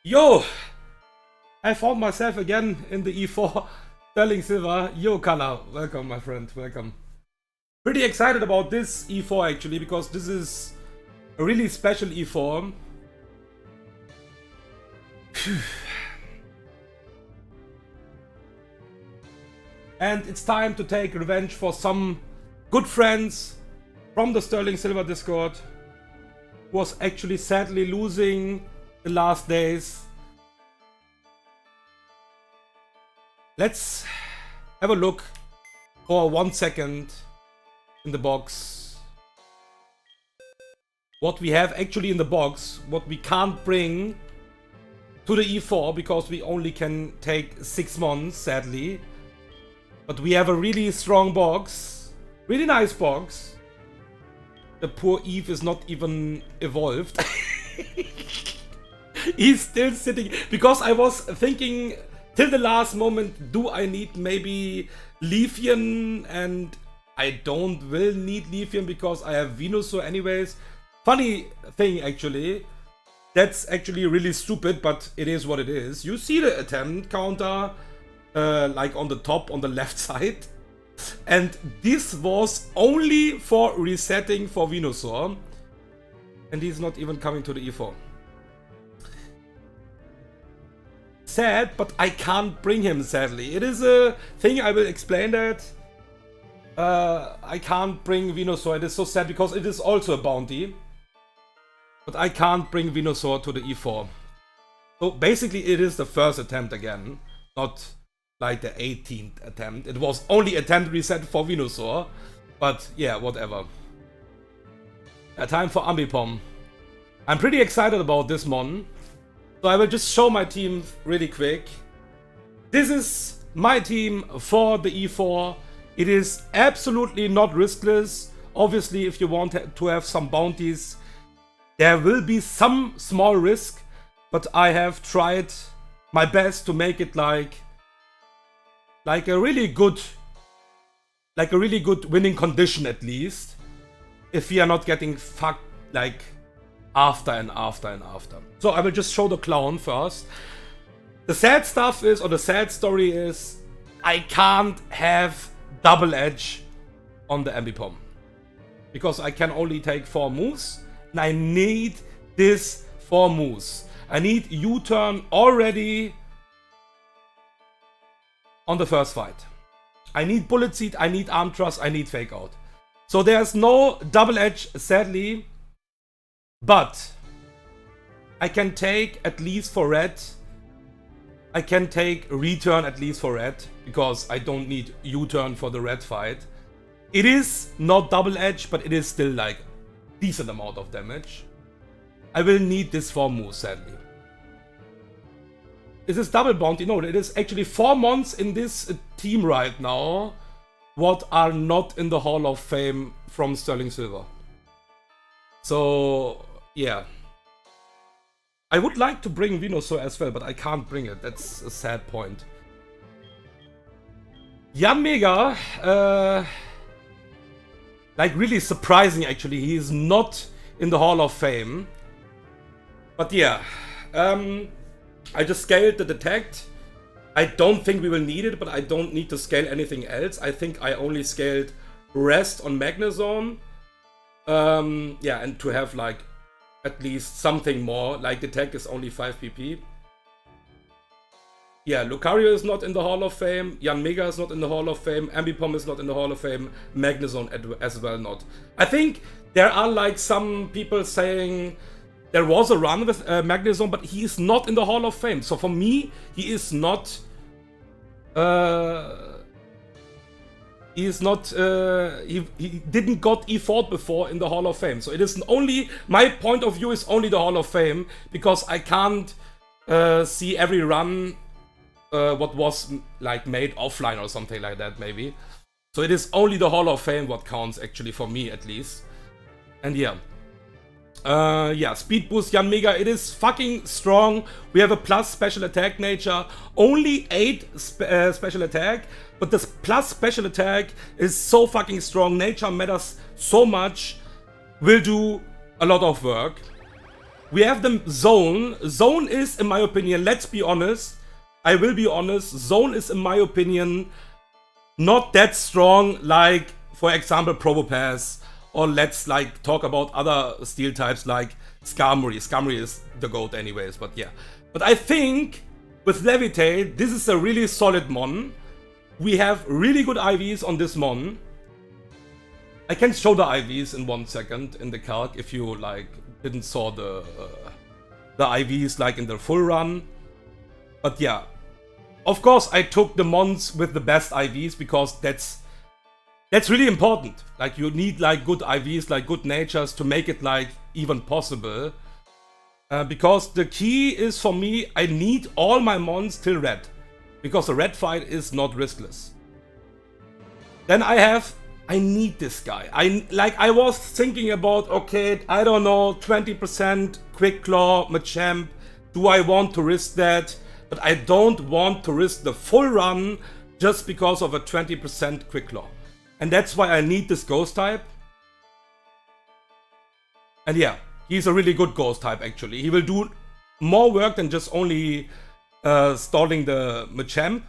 Yo! I found myself again in the E4 Sterling Silver. Yo, Color. Welcome, my friend. Welcome. Pretty excited about this E4 actually, because this is a really special E4. And it's time to take revenge for some good friends from the Sterling Silver Discord who was actually sadly losing the last days. Let's have a look for 1 second in the box. What we have actually in the box, what we can't bring to the E4 because we only can take 6 months, sadly. But we have a really strong box, really nice box. The poor Eve is not even evolved. He's still sitting, because I was thinking till the last moment, do I need maybe Leafeon? And I will need Leafeon because I have Venusaur anyways. Funny thing actually, that's actually really stupid, but it is what it is. You see the attempt counter like on the top on the left side, and this was only for resetting for Venusaur, and he's not even coming to the E4. Sad, but I can't bring him, sadly. It is a thing, I will explain that. I can't bring Venusaur. It is so sad because it is also a bounty, but I can't bring Venusaur to the E4. So basically it is the first attempt again, not like the 18th attempt. It was only attempt reset for Venusaur, but yeah, whatever. Time for Ambipom. I'm pretty excited about this mon. So I will just show my team really quick. This is my team for the E4. It is absolutely not riskless. Obviously, if you want to have some bounties, there will be some small risk, but I have tried my best to make it like a really good winning condition, at least, if we are not getting fucked like after and after and after. So I will just show the clown first. The sad stuff is, or the sad story is, I can't have double edge on the Ambipom because I can only take 4 moves, and I need this 4 moves. I need U-turn already on the first fight. I need Bullet Seed, I need Arm Thrust, I need Fake Out. So there's no double edge, sadly, but I can take at least for red. I can take return at least for red, because I don't need U-turn for the red fight. It is not double edge, but it is still like decent amount of damage. I will need this 4 moves, sadly. Is this double bounty? No, it is actually 4 months in this team right now what are not in the Hall of Fame from Sterling Silver. So yeah, I would like to bring Venusaur as well, but I can't bring it. That's a sad point. Yanmega, like really surprising actually, he is not in the Hall of Fame. But yeah, I just scaled the detect. I don't think we will need it, but I don't need to scale anything else. I think I only scaled rest on Magnezone. Yeah, and to have like at least something more, like detect is only 5 PP. Yeah, Lucario is not in the Hall of Fame, Yanmega is not in the Hall of Fame, Ambipom is not in the Hall of Fame, Magnezone as well not. I think there are like some people saying there was a run with Magnezone, but he is not in the Hall of Fame. So for me, he is not... he didn't got E4'd before in the Hall of Fame. So it is only... My point of view is only the Hall of Fame, because I can't see every run what was like made offline or something like that, maybe. So it is only the Hall of Fame what counts, actually, for me at least. And yeah. Yeah, Speed Boost Yanmega, it is fucking strong. We have a plus special attack nature, only 8 special attack, but this plus special attack is so fucking strong. Nature matters so much, will do a lot of work. We have the Zone. Zone is, in my opinion, let's be honest, I will be honest, Zone is, in my opinion, not that strong like, for example, Probopass, or let's like talk about other steel types like Skarmory. Skarmory is the GOAT anyways, but yeah. But I think with Levitate, this is a really solid mon. We have really good IVs on this mon. I can show the IVs in 1 second in the calc if you like didn't saw the IVs like in the full run. But yeah, of course I took the mons with the best IVs because that's really important. Like you need like good IVs, like good natures to make it like even possible. Because the key is for me, I need all my mons till red. Because the red fight is not riskless. Then I need this guy. I was thinking about, okay, I don't know, 20% Quick Claw, Machamp. Do I want to risk that? But I don't want to risk the full run just because of a 20% Quick Claw. And that's why I need this Ghost type. And yeah, he's a really good Ghost type actually. He will do more work than just only stalling the Machamp.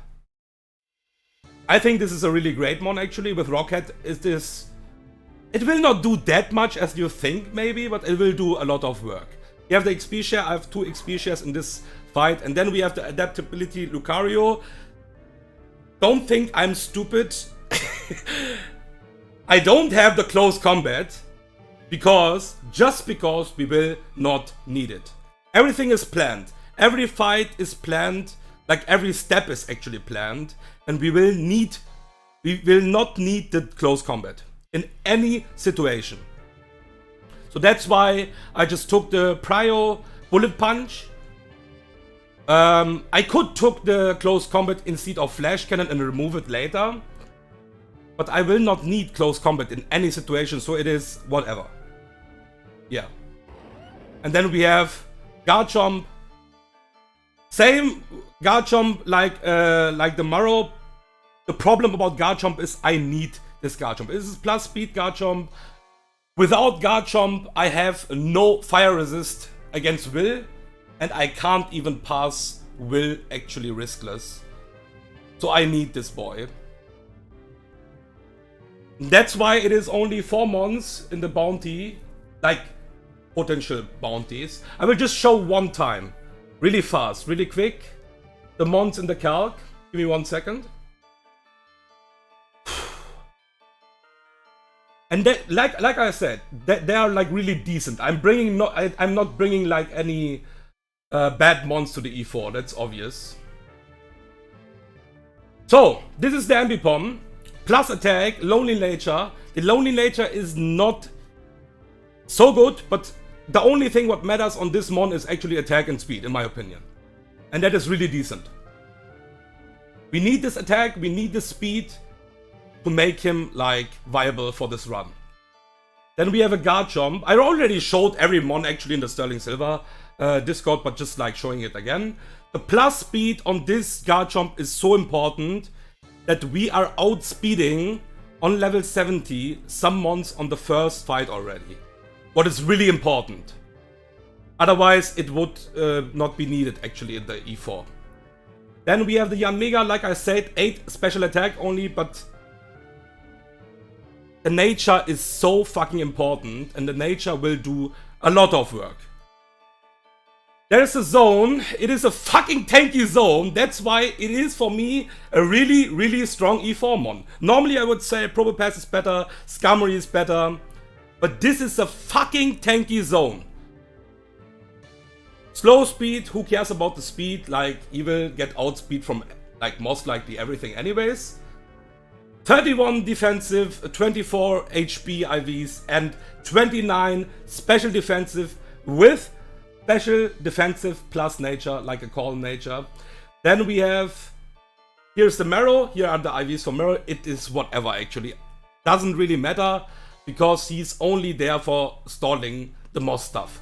I think this is a really great mon actually. With Rocket, it will not do that much as you think maybe, but it will do a lot of work. You have the XP share, I have 2 XP shares in this fight, and then we have the adaptability Lucario. Don't think I'm stupid. I don't have the close combat just because we will not need it. Everything is planned. Every fight is planned. Like every step is actually planned, and we will not need the close combat in any situation. So that's why I just took the Prio Bullet Punch. I could took the close combat instead of Flash Cannon and remove it later, but I will not need close combat in any situation, so it is whatever. Yeah. And then we have Garchomp. Same Garchomp like the Marrow. The problem about Garchomp is I need this Garchomp. This is plus speed Garchomp. Without Garchomp, I have no fire resist against Will, and I can't even pass Will actually riskless. So I need this boy. That's why it is only 4 mons in the bounty, like potential bounties. I will just show one time. Really fast, really quick. The mons in the calc. Give me 1 second. And they, like I said, they are like really decent. I'm not bringing like any bad mons to the E4. That's obvious. So this is the Ambipom. Plus attack, Lonely Nature. The Lonely Nature is not so good, but the only thing what matters on this mon is actually attack and speed, in my opinion. And that is really decent. We need this attack, we need this speed to make him like viable for this run. Then we have a Garchomp. I already showed every mon actually in the Sterling Silver Discord, but just like showing it again. The plus speed on this Garchomp is so important that we are outspeeding on level 70 some mons on the first fight already. What is really important. Otherwise, it would not be needed actually in the E4. Then we have the Yanmega, like I said, 8 special attack only, but the nature is so fucking important, and the nature will do a lot of work. There's a zone. It is a fucking tanky zone. That's why it is for me a really, really strong E4 mon. Normally I would say Probopass is better, Skarmory is better. But this is a fucking tanky zone. Slow speed, who cares about the speed? Like, he will get outspeed from like most likely everything anyways. 31 defensive, 24 HP IVs, and 29 special defensive with special defensive plus nature, like a call nature. Then we have, here's the Marrow, here are the IVs for Marrow. It is whatever actually. Doesn't really matter, because he's only there for stalling the most stuff.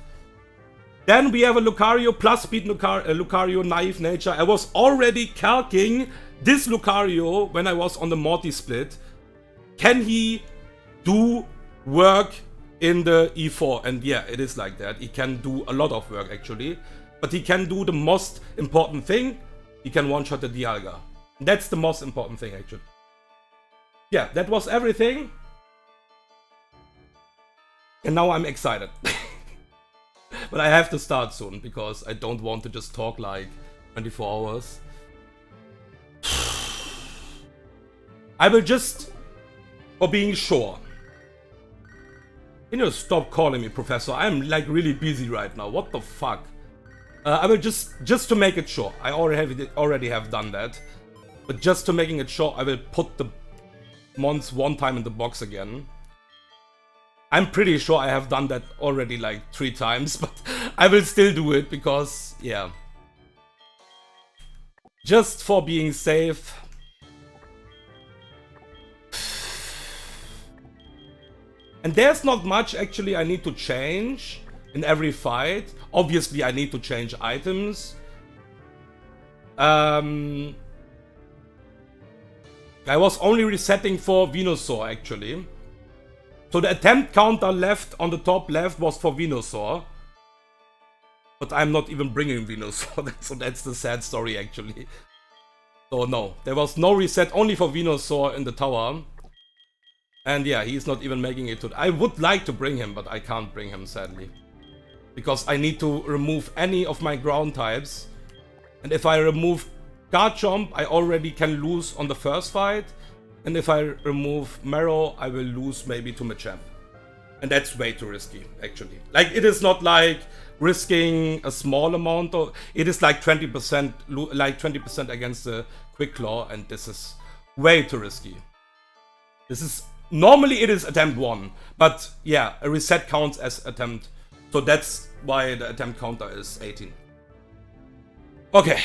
Then we have a Lucario, plus speed Lucario, naive nature. I was already calcing this Lucario when I was on the Morty split. Can he do work in the E4, and yeah, it is like that. He can do a lot of work actually, but he can do the most important thing. He can one-shot the Dialga. That's the most important thing actually. Yeah, that was everything. And now I'm excited. But I have to start soon, because I don't want to just talk like 24 hours. I will just, for being sure. You know, stop calling me professor. I'm like really busy right now. What the fuck? I will just to make it sure. I already have done that. But just to making it sure, I will put the mons one time in the box again. I'm pretty sure I have done that already like 3 times, but I will still do it because, yeah. Just for being safe. And there's not much actually I need to change in every fight. Obviously I need to change items. I was only resetting for Venusaur actually. So the attempt counter left on the top left was for Venusaur. But I'm not even bringing Venusaur, so that's the sad story actually. So no, there was no reset, only for Venusaur in the tower. And yeah, he's not even making it to... I would like to bring him, but I can't bring him sadly. Because I need to remove any of my ground types. And if I remove Garchomp, I already can lose on the first fight. And if I remove Marrow, I will lose maybe to Machamp. And that's way too risky, actually. Like, it is not like risking a small amount, or it is like 20%, like 20% against the Quick Claw, and this is way too risky. This is, normally it is attempt 1, but yeah, a reset counts as attempt. So that's why the attempt counter is 18. Okay.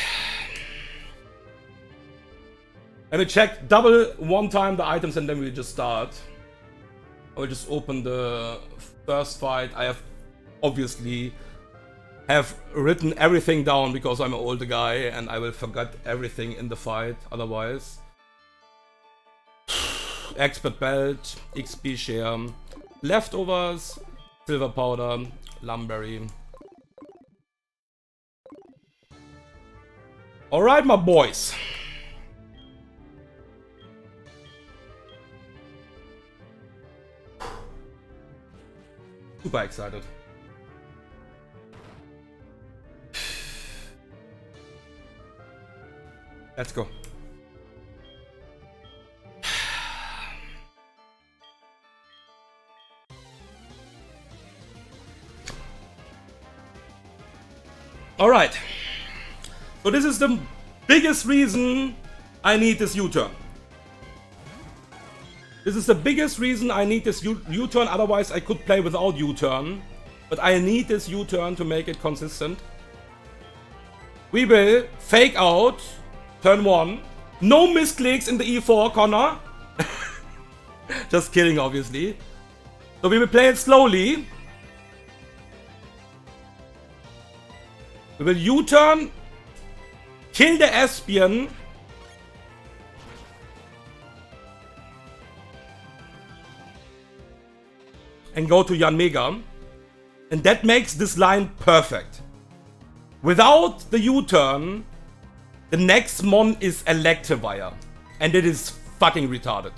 I will check double one time the items and then we just start. I will just open the first fight. I have obviously written everything down because I'm an older guy and I will forget everything in the fight otherwise. Expert Belt, XP Share, Leftovers, Silver Powder, Lumberry. Alright, my boys. Super excited. Let's go. Alright. So this is the biggest reason I need this U-turn. This is the biggest reason I need this U-turn, otherwise I could play without U-turn. But I need this U-turn to make it consistent. We will fake out turn 1. No misclicks in the E4 corner. Just kidding, obviously. So we will play it slowly. We will U-turn, kill the Espion. And go to Yanmega. And that makes this line perfect. Without the U-turn, the next mon is Electivire. And it is fucking retarded.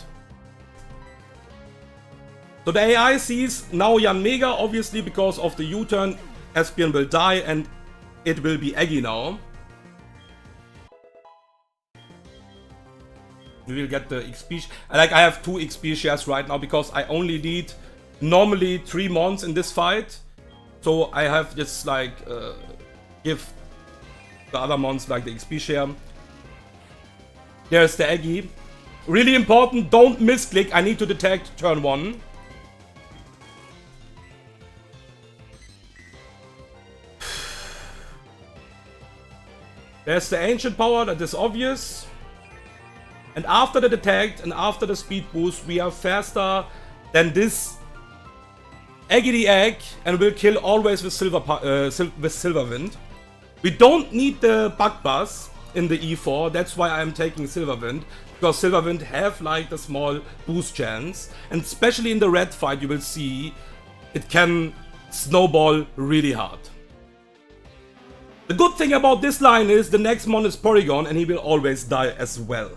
So the AI sees now Yanmega, obviously because of the U-turn, Espion will die and it will be Eggy now. We will get the XP. Like, I have 2 XP shares right now because I only need normally 3 mons in this fight. So I have just like give the other mons like the XP share. There's the Eggy. Really important, don't misclick. I need to detect turn 1. There's the ancient power, that is obvious. And after the detect and after the speed boost, we are faster than this Eggy the Egg and will kill always with Silver Wind. We don't need the Bug Buzz in the E4, that's why I'm taking Silver Wind. Because Silver Wind have like the small boost chance. And especially in the red fight you will see it can snowball really hard. The good thing about this line is the next mon is Porygon and he will always die as well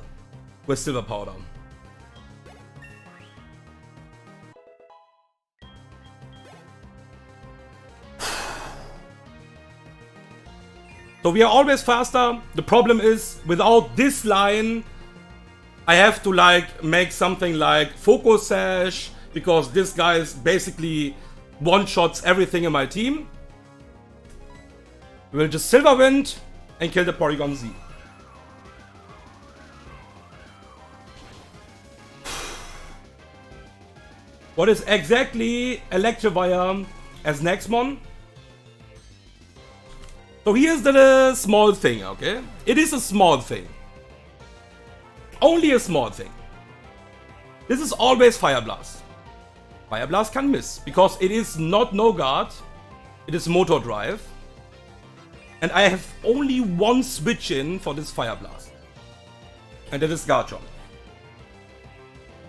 with Silver Powder. So we are always faster. The problem is, without this line, I have to like make something like Focus Sash, because this guy is basically one-shots everything in my team. We will just Silver Wind and kill the Porygon Z. What is exactly Electivire as next mon? So here's the small thing, okay? It is a small thing. Only a small thing. This is always Fire Blast. Fire Blast can miss, because it is not No Guard. It is Motor Drive. And I have only one switch in for this Fire Blast. And that is Garchomp.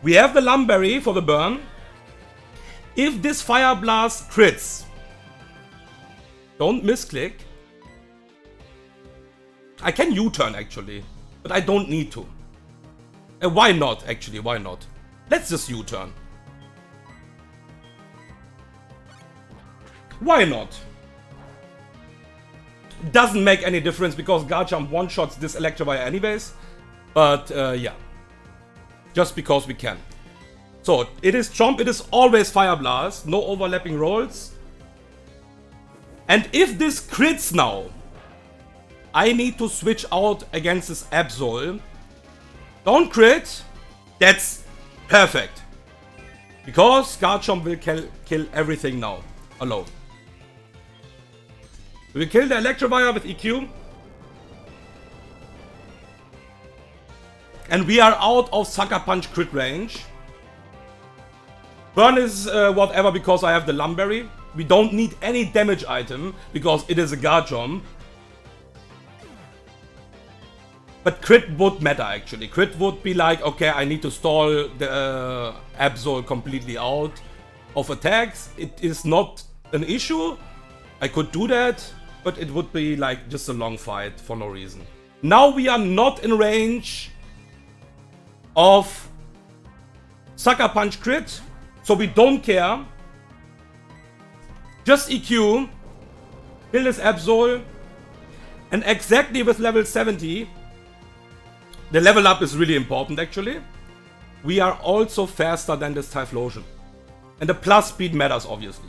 We have the Lumberry for the burn. If this Fire Blast crits, don't misclick. I can U-turn actually, but I don't need to. Why not actually, why not? Let's just U-turn. Why not? Doesn't make any difference because Garchomp one-shots this Electivire anyways. But yeah, just because we can. So it is Chomp, it is always Fire Blast, no overlapping rolls. And if this crits now, I need to switch out against this Absol. Don't crit. That's perfect. Because Garchomp will kill everything now. Alone. We will kill the Electivire with EQ. And we are out of Sucker Punch crit range. Burn is whatever because I have the Lumberry. We don't need any damage item because it is a Garchomp. But crit would matter actually. Crit would be like, okay, I need to stall the Absol completely out of attacks. It is not an issue. I could do that, but it would be like just a long fight for no reason. Now we are not in range of Sucker Punch crit, so we don't care. Just EQ, kill this Absol, and exactly with level 70, the level up is really important actually. We are also faster than this Typhlosion. And the plus speed matters obviously.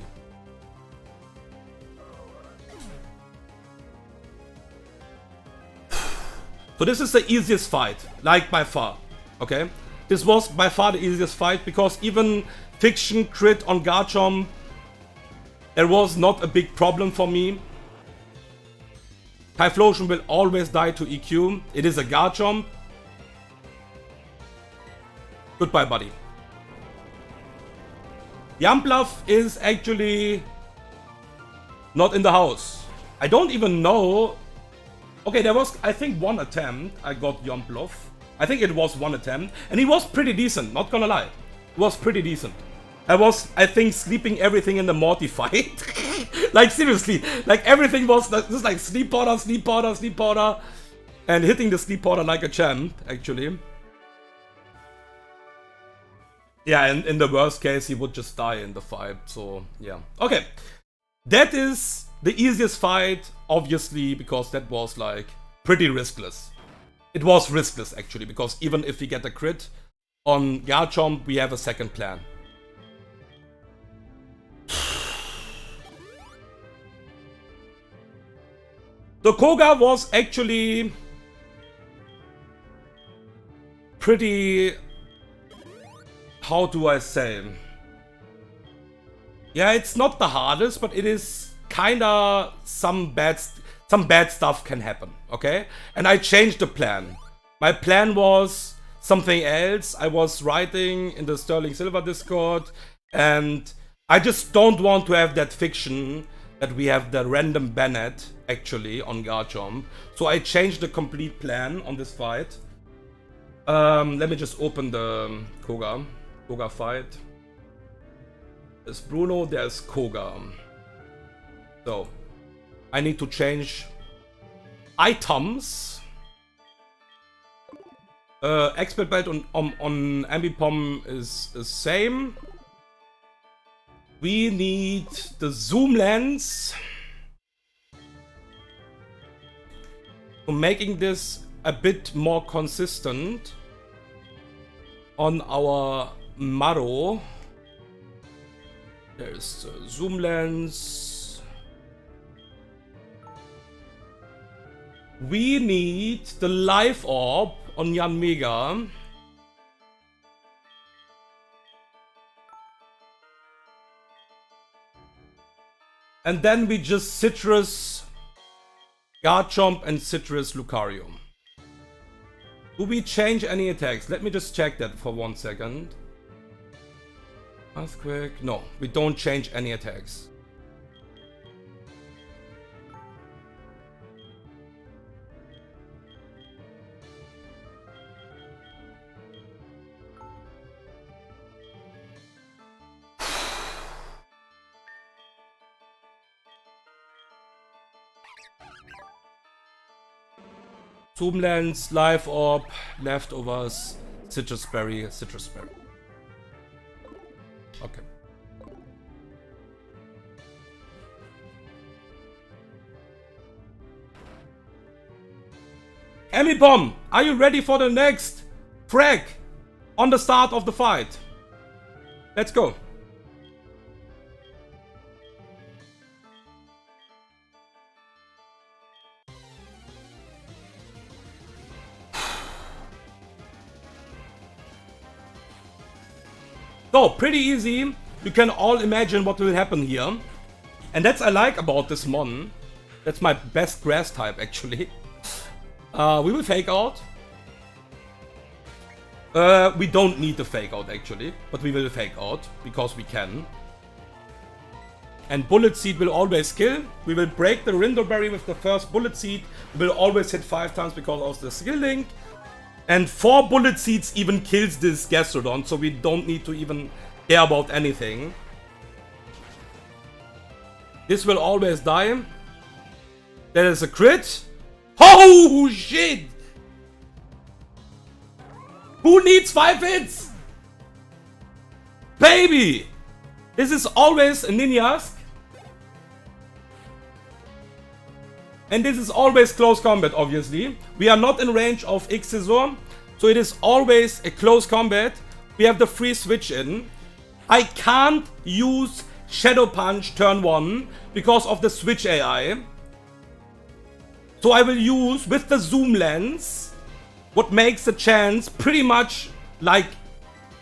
So this is the easiest fight, like by far, okay? This was by far the easiest fight because even Fiction crit on Garchomp, there was not a big problem for me. Typhlosion will always die to EQ. It is a Garchomp. Goodbye, buddy. Jumpluff is actually not in the house. I don't even know. Okay, there was, I think, one attempt I got Jumpluff. I think it was one attempt. And he was pretty decent, not gonna lie. He was pretty decent. I was, I think, sleeping everything in the Morty fight. Like, seriously. Like, everything was just like sleep powder, sleep powder, sleep powder. And hitting the sleep powder like a champ, actually. Yeah, and in the worst case, he would just die in the fight, so yeah. Okay, that is the easiest fight, obviously, because that was like pretty riskless. It was riskless, actually, because even if we get a crit on Garchomp, we have a second plan. The Koga was actually pretty... How do I say? Yeah, it's not the hardest, but it is kinda some bad stuff can happen, okay? And I changed the plan. My plan was something else. I was writing in the Sterling Silver Discord, and I just don't want to have that fiction that we have the random Bennett actually on Garchomp. So I changed the complete plan on this fight. Let me just open the Koga fight. There's Bruno, there's Koga. So, I need to change items. Expert belt on Ambipom is the same. We need the zoom lens. So making this a bit more consistent on our Maro. There's zoom lens. We need the life orb on Yanmega. And then we just Citrus Garchomp and Citrus Lucario. Do we change any attacks? Let me just check that for 1 second. Earthquake. No, we don't change any attacks. Zoom lens, life orb, leftovers, citrus berry, citrus berry. Okay. Ambipom, are you ready for the next frag on the start of the fight? Let's go. So, pretty easy. You can all imagine what will happen here. And that's I like about this mon. That's my best grass type, actually. We will fake out. We don't need to fake out, actually. But we will fake out, because we can. And Bullet Seed will always kill. We will break the Rindoberry with the first Bullet Seed. We will always hit 5 times because of the skill link. And 4 Bullet Seeds even kills this Gastrodon, so we don't need to even care about anything. This will always die. There is a crit. Oh shit! Who needs 5 hits? Baby! This is always a Ninjask. And this is always close combat, obviously. We are not in range of Xizor, so it is always a close combat. We have the free switch in. I can't use Shadow Punch turn 1 because of the switch AI. So I will use, with the zoom lens, what makes the chance pretty much like...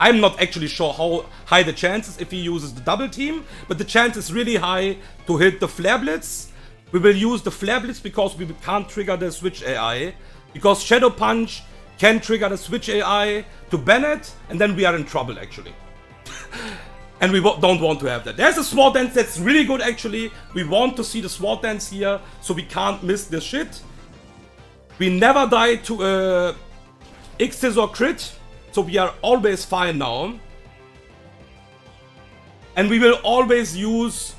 I'm not actually sure how high the chance is if he uses the double team, but the chance is really high to hit the Flare Blitz. We will use the Flare Blitz because we can't trigger the Switch AI. Because Shadow Punch can trigger the Switch AI to ban it, and then we are in trouble, actually. And we don't want to have that. There's a Sword Dance that's really good, actually. We want to see the Sword Dance here, so we can't miss this shit. We never die to a Xizor crit, so we are always fine now. And we will always use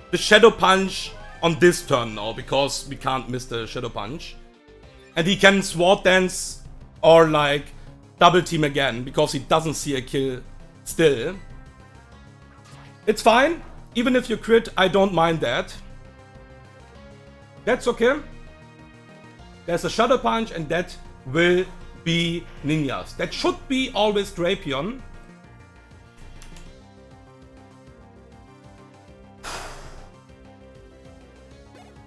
the Shadow Punch on this turn now, because we can't miss the Shadow Punch. And he can Sword Dance or like double team again, because he doesn't see a kill still. It's fine. Even if you crit, I don't mind that. That's okay. There's a Shadow Punch, and that will be Ninjas. That should be always Drapion.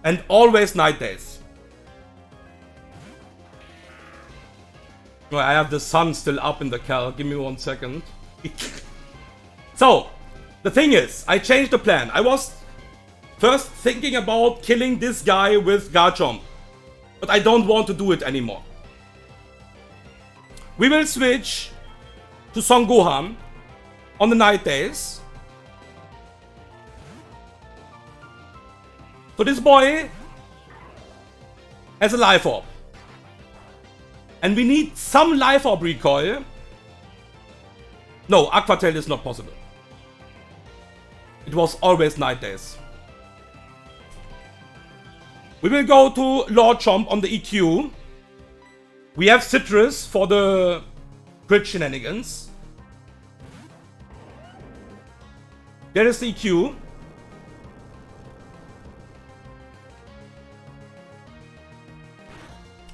And always Night Days. Oh, I have the sun still up in the cal. Give me 1 second. So, the thing is, I changed the plan. I was first thinking about killing this guy with Garchomp, but I don't want to do it anymore. We will switch to Son Gohan on the Night Days. So this boy has a Life Orb. And we need some Life Orb recoil. No, Aqua Tail is not possible. It was always Night Days. We will go to Lord Chomp on the EQ. We have Citrus for the crit shenanigans. There is the EQ.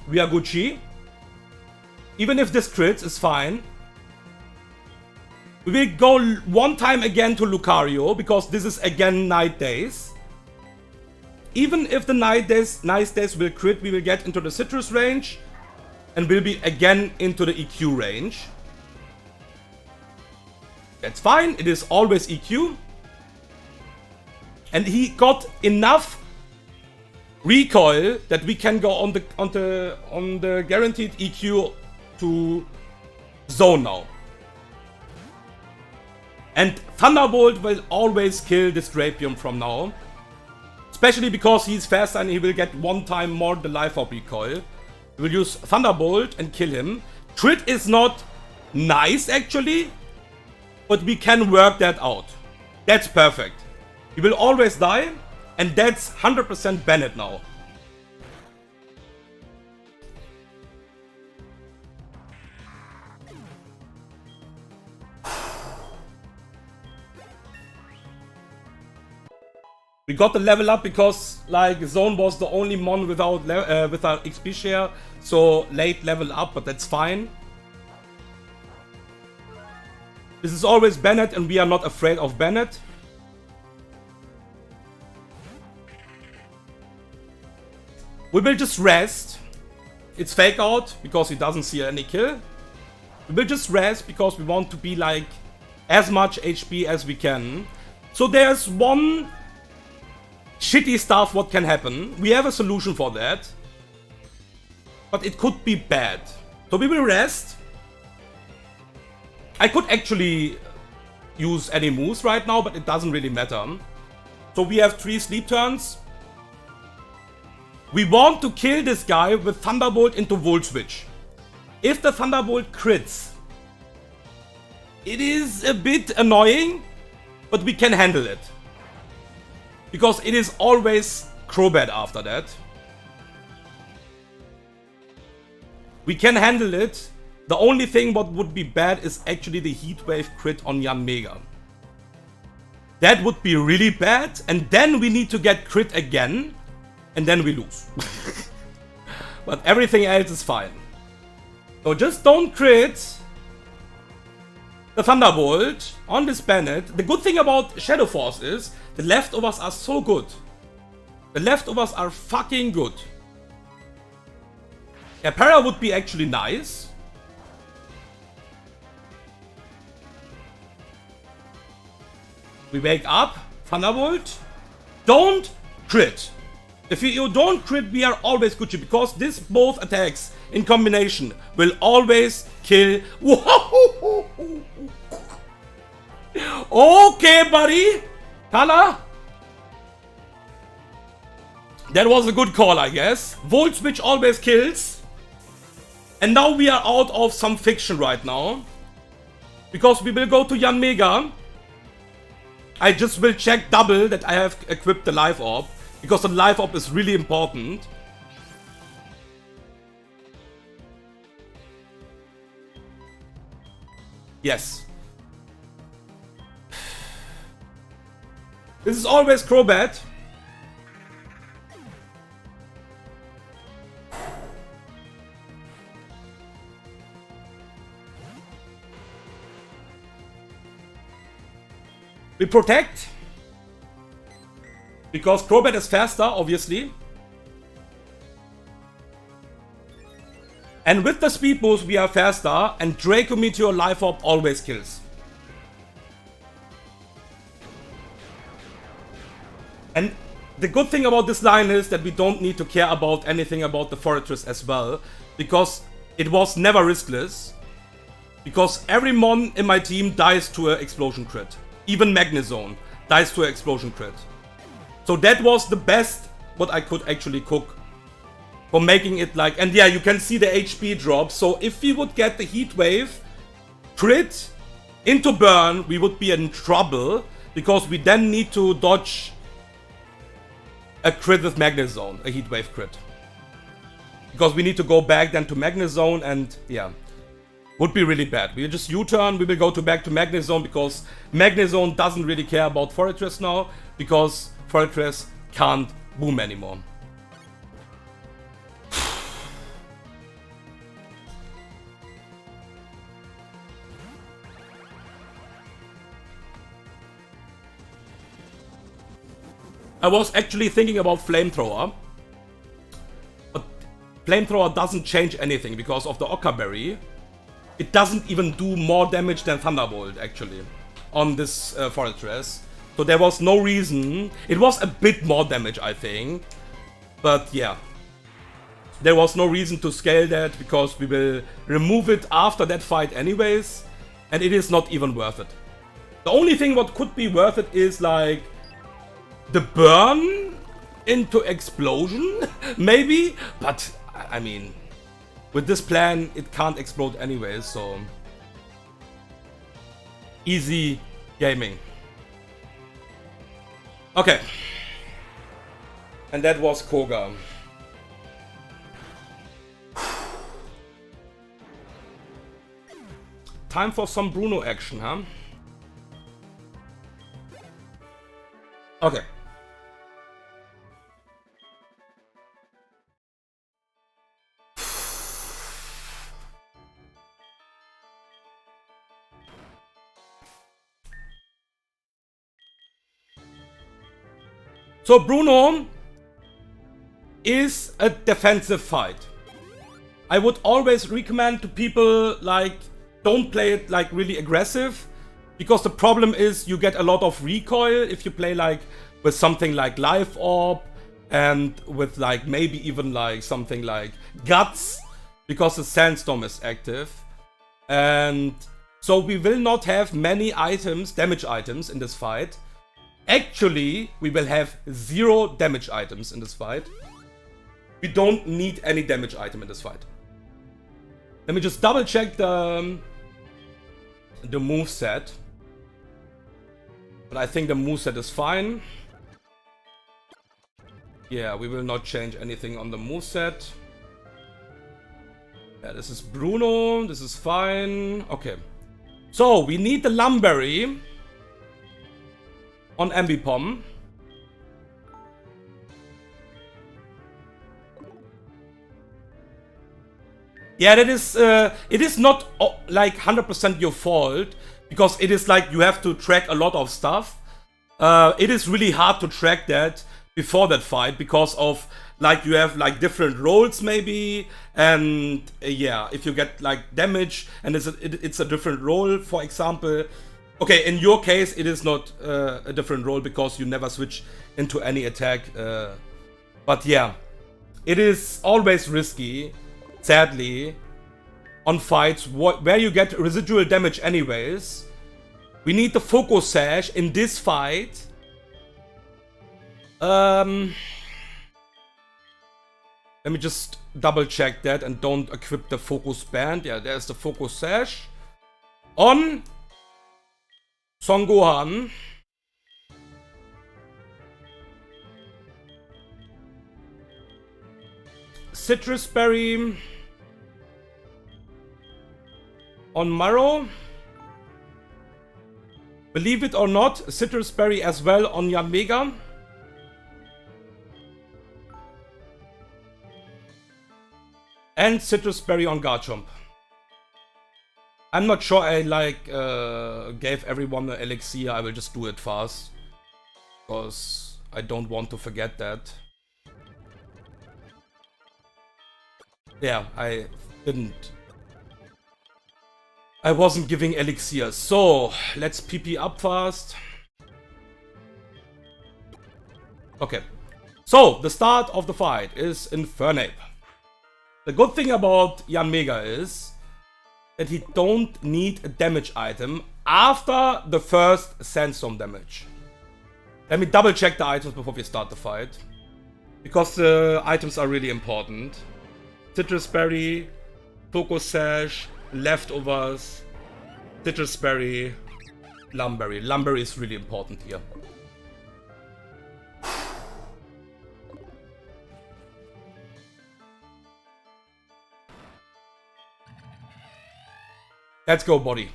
We are Gucci. Even if this crits is fine. We will go one time again to Lucario, because this is again Night Days. Even if the Night Days will crit, we will get into the Citrus range. And will be again into the EQ range. That's fine, it is always EQ. And he got enough recoil that we can go on the guaranteed EQ to zone now. And Thunderbolt will always kill this Drapium from now. Especially because he's faster and he will get one time more the Life Orb recoil. We will use Thunderbolt and kill him. Crit is not nice actually, but we can work that out. That's perfect. He will always die, and that's 100% Bennett now. We got the level up because like Zone was the only mon without XP share, so late level up, but that's fine. This is always Bennett and we are not afraid of Bennett. We will just rest. It's fake out because he doesn't see any kill. We will just rest because we want to be like as much HP as we can. So there's one shitty stuff what can happen. We have a solution for that. But it could be bad. So we will rest. I could actually use any moves right now, but it doesn't really matter. So we have 3 sleep turns. We want to kill this guy with Thunderbolt into Volt Switch. If the Thunderbolt crits, it is a bit annoying, but we can handle it. Because it is always Crobat after that. We can handle it. The only thing what would be bad is actually the Heat Wave crit on Yanmega. That would be really bad, and then we need to get crit again, and then we lose. But everything else is fine. So just don't crit the Thunderbolt on this Bennett. The good thing about Shadow Force is the leftovers are so good. The leftovers are fucking good. Yeah, Para would be actually nice. We wake up. Thunderbolt. Don't crit. If you don't crit, we are always Gucci, because this both attacks in combination will always kill. Okay, buddy. Kala. That was a good call, I guess. Volt Switch always kills. And now we are out of some fiction right now. Because we will go to Yanmega. I just will check double that I have equipped the Life Orb. Because the Life Orb is really important. Yes. This is always Crobat. We protect. Because Crobat is faster, obviously. And with the speed boost we are faster, and Draco Meteor Life Orb always kills. And the good thing about this line is that we don't need to care about anything about the Fortress as well, because it was never riskless. Because every mon in my team dies to an explosion crit. Even Magnezone dies to an explosion crit. So that was the best what I could actually cook for making it like... And yeah, you can see the HP drop. So if we would get the Heat Wave crit into burn, we would be in trouble. Because we then need to dodge a crit with Magnezone, a Heat Wave crit. Because we need to go back then to Magnezone and yeah, would be really bad. We'll just U-turn, we will go back to Magnezone because Magnezone doesn't really care about Fortress now because Fortress can't boom anymore. I was actually thinking about Flamethrower, but Flamethrower doesn't change anything because of the Ockerberry. It doesn't even do more damage than Thunderbolt actually on this Fortress. So there was no reason. It was a bit more damage I think, but yeah. There was no reason to scale that because we will remove it after that fight anyways, and it is not even worth it. The only thing what could be worth it is like the burn into explosion, maybe? But, I mean, with this plan, it can't explode anyway, so... Easy gaming. Okay. And that was Koga. Time for some Bruno action, huh? Okay. So Bruno is a defensive fight. I would always recommend to people like don't play it like really aggressive because the problem is you get a lot of recoil if you play like with something like Life Orb and with like maybe even like something like Guts because the Sandstorm is active. And so we will not have many items, damage items in this fight. Actually, we will have 0 damage items in this fight. We don't need any damage item in this fight. Let me just double check the moveset. But I think the moveset is fine. Yeah, we will not change anything on the moveset. Yeah, this is Bruno. This is fine. Okay. So, we need the Lumberry on Ambipom. Yeah, that is, it is not like 100% your fault, because it is like you have to track a lot of stuff. It is really hard to track that before that fight, because of like you have like different rolls maybe, and yeah, if you get like damage and it's a different roll, for example. Okay, in your case, it is not a different role because you never switch into any attack. But yeah, it is always risky, sadly, on fights where you get residual damage anyways. We need the Focus Sash in this fight. Let me just double check that and don't equip the Focus Band. Yeah, there's the Focus Sash. On Son Gohan. Citrus Berry on Marrow. Believe it or not, Citrus Berry as well on Yanmega. And Citrus Berry on Garchomp. I'm not sure I like gave everyone an elixir. I will just do it fast, because I don't want to forget that. Yeah, I didn't. I wasn't giving elixir. So let's PP up fast. Okay. So the start of the fight is Infernape. The good thing about Yanmega is that he don't need a damage item after the first Sandstorm damage. Let me double check the items before we start the fight, because the items are really important. Citrus Berry, Focus Sash, Leftovers, Citrus Berry, Lumberry. Lumberry is really important here. Let's go, body.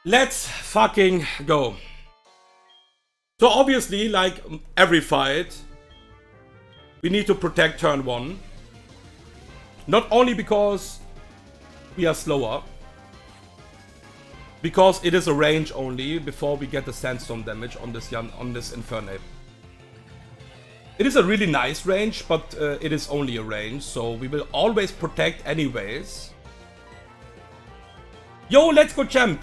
Let's fucking go. So obviously, like every fight, we need to protect turn 1. Not only because we are slower, because it is a range only before we get the sandstorm damage on this Infernape. It is a really nice range, but it is only a range, so we will always protect anyways. Yo, let's go, champ.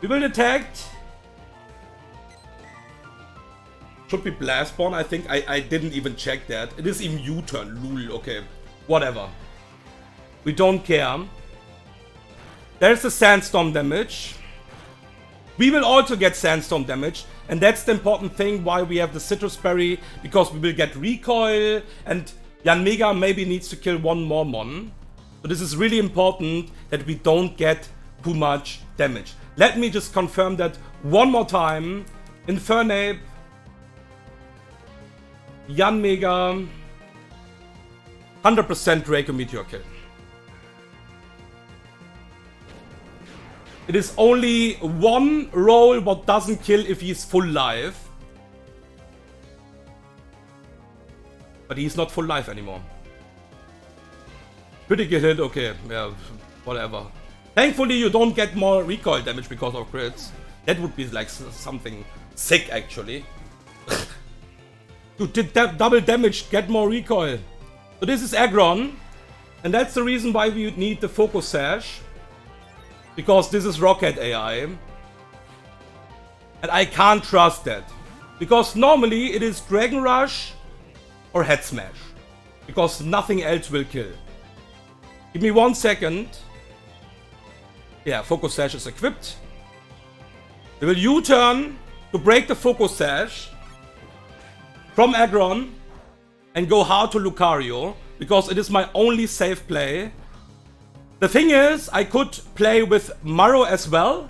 We will attack. Should be Blast Spawn, I think. I didn't even check that. It is even U-turn, lul, okay. Whatever. We don't care. There's the Sandstorm damage. We will also get Sandstorm damage. And that's the important thing why we have the Citrus Berry. Because we will get Recoil. And Yanmega maybe needs to kill one more Mon. So this is really important that we don't get too much damage. Let me just confirm that one more time. Infernape. Yanmega. 100% Draco Meteor kill. It is only one roll what doesn't kill if he's full life. But he's not full life anymore. Critical hit, okay, yeah, whatever. Thankfully you don't get more recoil damage because of crits. That would be like something sick actually. You did double damage, get more recoil. So this is Aggron. And that's the reason why we need the Focus Sash. Because this is Rocket AI. And I can't trust that. Because normally it is Dragon Rush or Head Smash. Because nothing else will kill. Give me 1 second. Yeah, Focus Sash is equipped. They will U-turn to break the Focus Sash from Aggron and go hard to Lucario. Because it is my only safe play. The thing is, I could play with Marrow as well,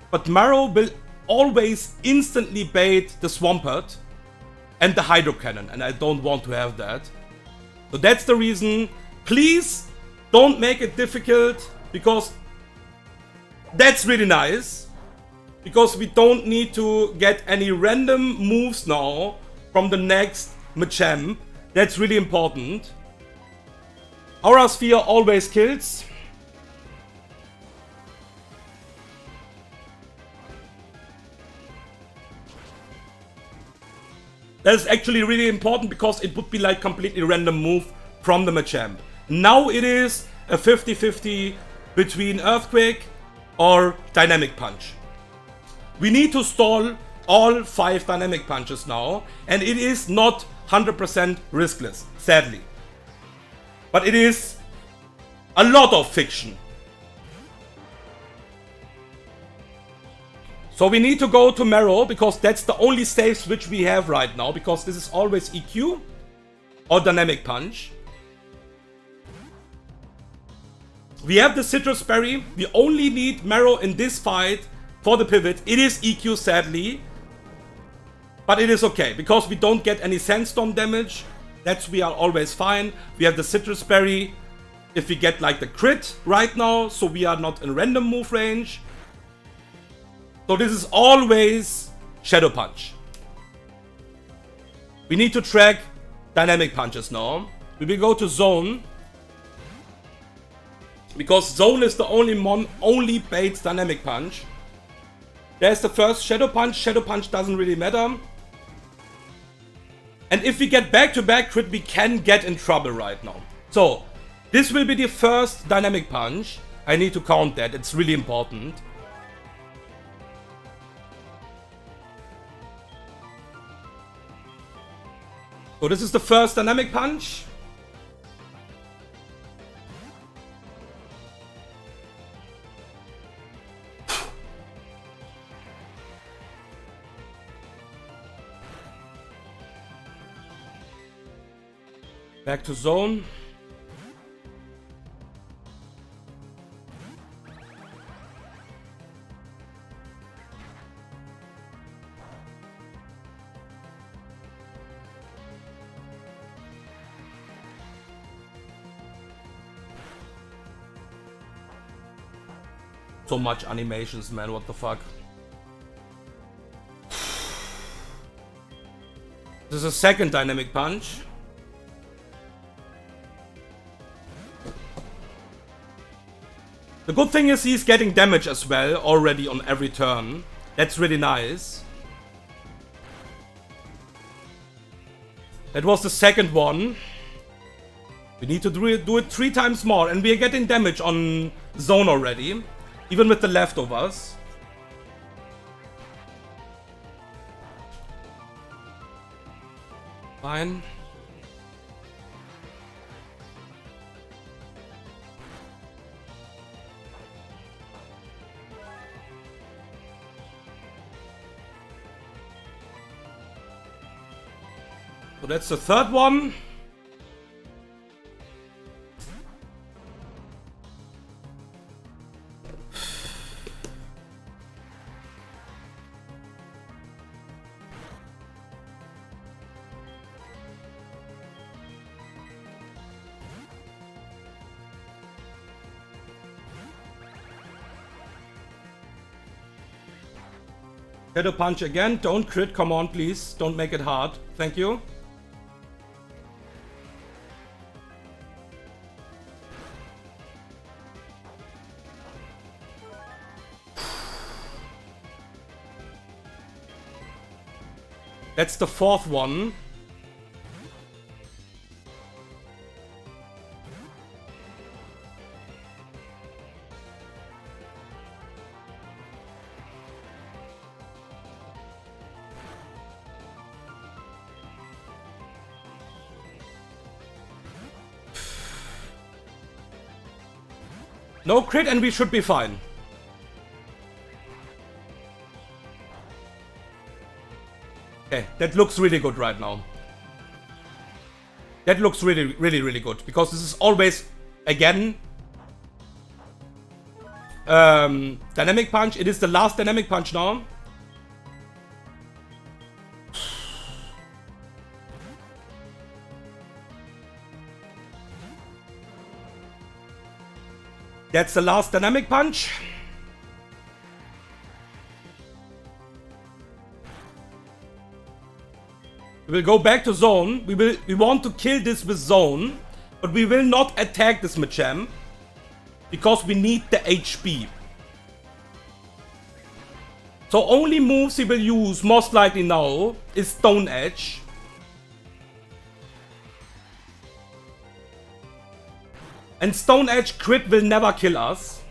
but Marrow will always instantly bait the Swampert and the Hydro Cannon, and I don't want to have that. So that's the reason. Please don't make it difficult, because that's really nice. Because we don't need to get any random moves now from the next Machamp. That's really important. Aura Sphere always kills. That is actually really important because it would be like completely random move from the Machamp. Now it is a 50-50 between Earthquake or Dynamic Punch. We need to stall all 5 Dynamic Punches now, and it is not 100% riskless, sadly. But it is a lot of fiction. So we need to go to Marrow, because that's the only save switch we have right now, because this is always EQ or Dynamic Punch. We have the Citrus Berry. We only need Marrow in this fight for the pivot. It is EQ, sadly. But it is okay, because we don't get any Sandstorm damage. That's we are always fine. We have the Citrus Berry. If we get like the crit right now, so we are not in random move range. So this is always Shadow Punch. We need to track Dynamic Punches now. We will go to Zone. Because Zone is the only mon only baits Dynamic Punch. There's the first Shadow Punch. Shadow Punch doesn't really matter. And if we get back-to-back crit, we can get in trouble right now. So, this will be the first Dynamic Punch. I need to count that, it's really important. So this is the first Dynamic Punch. Back to Zone. So much animations, man, what the fuck. This is a second dynamic punch. The good thing is he's getting damage as well already on every turn. That's really nice. That was the second one. We need to do it 3 times more, and we are getting damage on zone already, even with the leftovers. Fine. So that's the third one. Shadow Punch again. Don't crit. Come on, please. Don't make it hard. Thank you. That's the fourth one. No crit and we should be fine. Okay, that looks really good right now. That looks really, really, really good. Because this is always, again, dynamic punch. It is the last dynamic punch now. That's the last dynamic punch. We will go back to zone. We want to kill this with zone, but we will not attack this Machamp because we need the HP. So only moves he will use most likely now is Stone Edge. And Stone Edge crit will never kill us.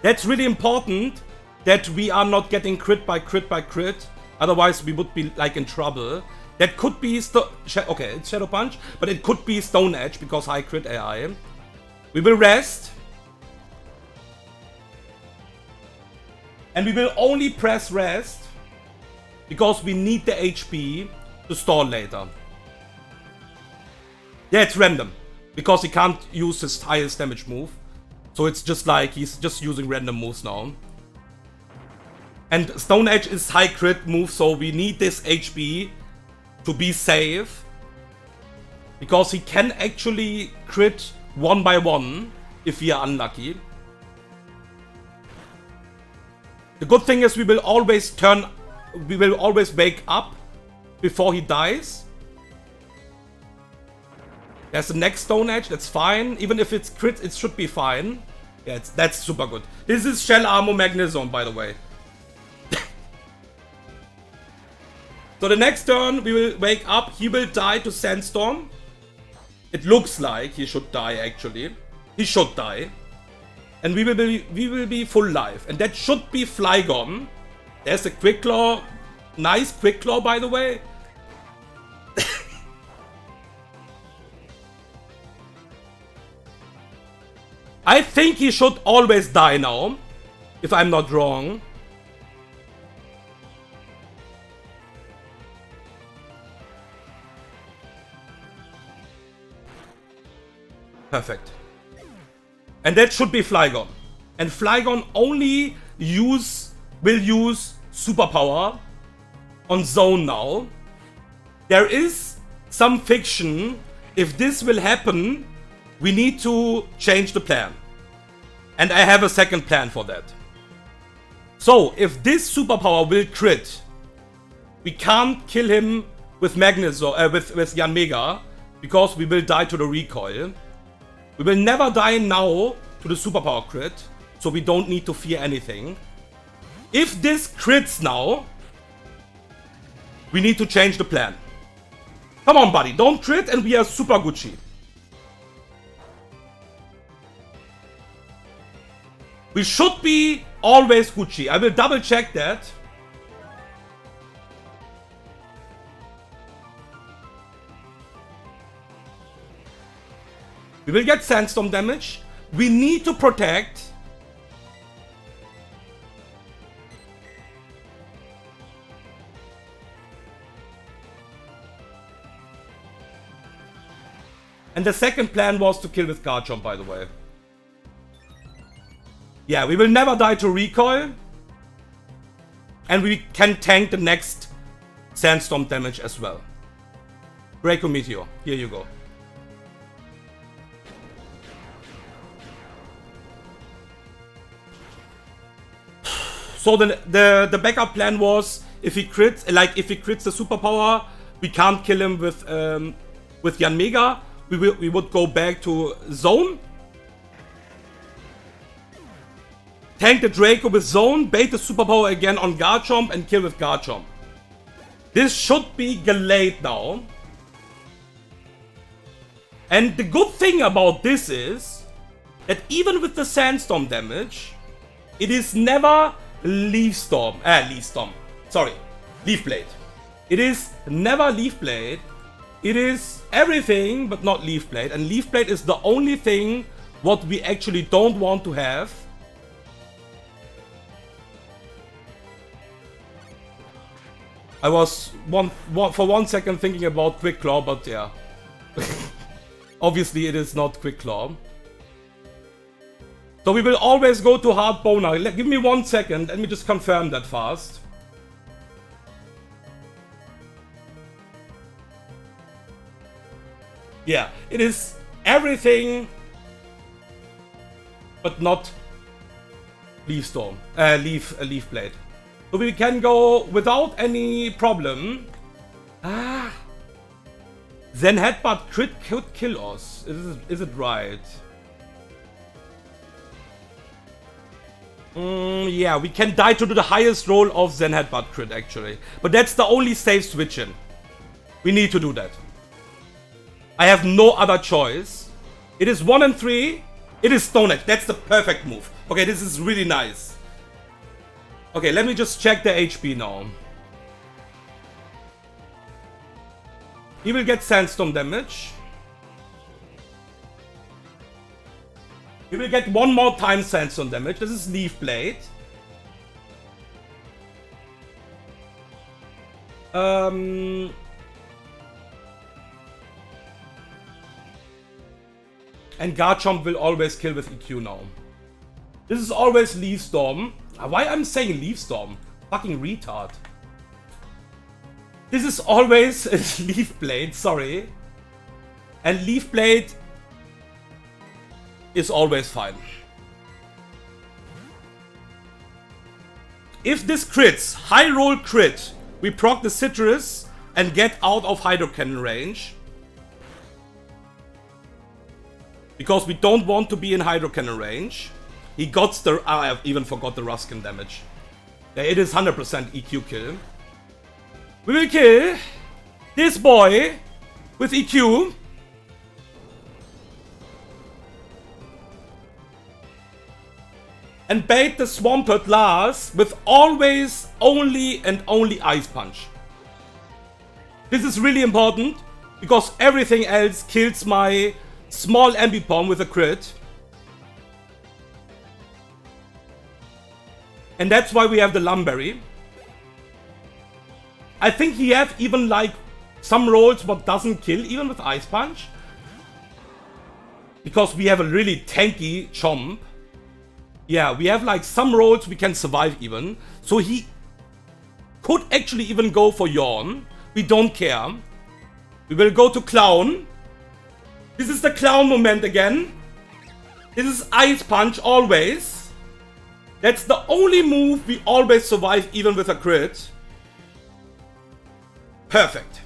That's really important that we are not getting crit by crit by crit. Otherwise we would be like in trouble. That could be okay, it's Shadow Punch, but it could be Stone Edge because high crit AI. We will rest. And we will only press rest because we need the HP to store later. Yeah, it's random because he can't use his highest damage move. So it's just like he's just using random moves now. And Stone Edge is high crit move, so we need this HP to be safe, because he can actually crit 1 by 1 if we are unlucky. The good thing is we will always wake up before he dies. There's the next Stone Edge, that's fine. Even if it's crit, it should be fine. Yeah, that's super good. This is Shell Armor Magnezone, by the way. So the next turn, we will wake up, he will die to Sandstorm. It looks like he should die, actually. He should die. And we will be full life. And that should be Flygon. There's a Quick Claw. Nice Quick Claw, by the way. I think he should always die now, if I'm not wrong. Perfect. And that should be Flygon. And Flygon only will use Superpower on zone now. There is some fiction. If this will happen, we need to change the plan. And I have a second plan for that. So, if this superpower will crit, we can't kill him with with Yanmega, because we will die to the recoil. We will never die now to the superpower crit, so we don't need to fear anything. If this crits now, we need to change the plan. Come on, buddy, don't crit and we are super Gucci. We should be always Gucci. I will double check that. We will get Sandstorm damage. We need to protect. And the second plan was to kill with Garchomp, by the way. Yeah, we will never die to recoil. And we can tank the next Sandstorm damage as well. Draco Meteor, here you go. So the backup plan was, if he crits, if he crits the superpower, we can't kill him with Yanmega. We would go back to Zone. Tank the Draco with Zone, bait the superpower again on Garchomp and kill with Garchomp. This should be Gallade now. And the good thing about this is that even with the Sandstorm damage, it is never Leaf Blade. It is never Leaf Blade. It is everything but not Leaf Blade. And Leaf Blade is the only thing what we actually don't want to have. I was for one second thinking about Quick Claw, but yeah. Obviously it is not Quick Claw. So we will always go to Hard Boner. Give me 1 second, let me just confirm that fast. Yeah, it is everything but not Leaf Blade. So we can go without any problem. Zen Headbutt crit could kill us. Is it right? Yeah, we can die to do the highest roll of Zen Headbutt crit actually. But that's the only safe switch in. We need to do that. I have no other choice. It is 1 and 3. It is Stone Edge. That's the perfect move. Okay, this is really nice. Okay, let me just check the HP now. He will get Sandstorm damage. He will get one more time Sandstorm damage. This is Leaf Blade. And Garchomp will always kill with EQ now. This is always Leaf Storm. Why I'm saying Leaf Storm? Fucking retard. This is always Leaf Blade, sorry. And Leaf Blade is always fine. If this crits, high roll crit, we proc the Citrus and get out of Hydro Cannon range. Because we don't want to be in Hydro Cannon range. He got the... I even forgot the Ruskin damage. Yeah, it is 100% EQ kill. We will kill this boy with EQ. And bait the Swampert last with always only and only Ice Punch. This is really important because everything else kills my small Ambipom with a crit. And that's why we have the Lumberry. I think he have even like some rolls what doesn't kill even with Ice Punch. Because we have a really tanky Chomp. Yeah, we have like some rolls we can survive even. So he could actually even go for Yawn. We don't care. We will go to Clown. This is the Clown moment again. This is Ice Punch always. That's the only move we always survive, even with a crit. Perfect.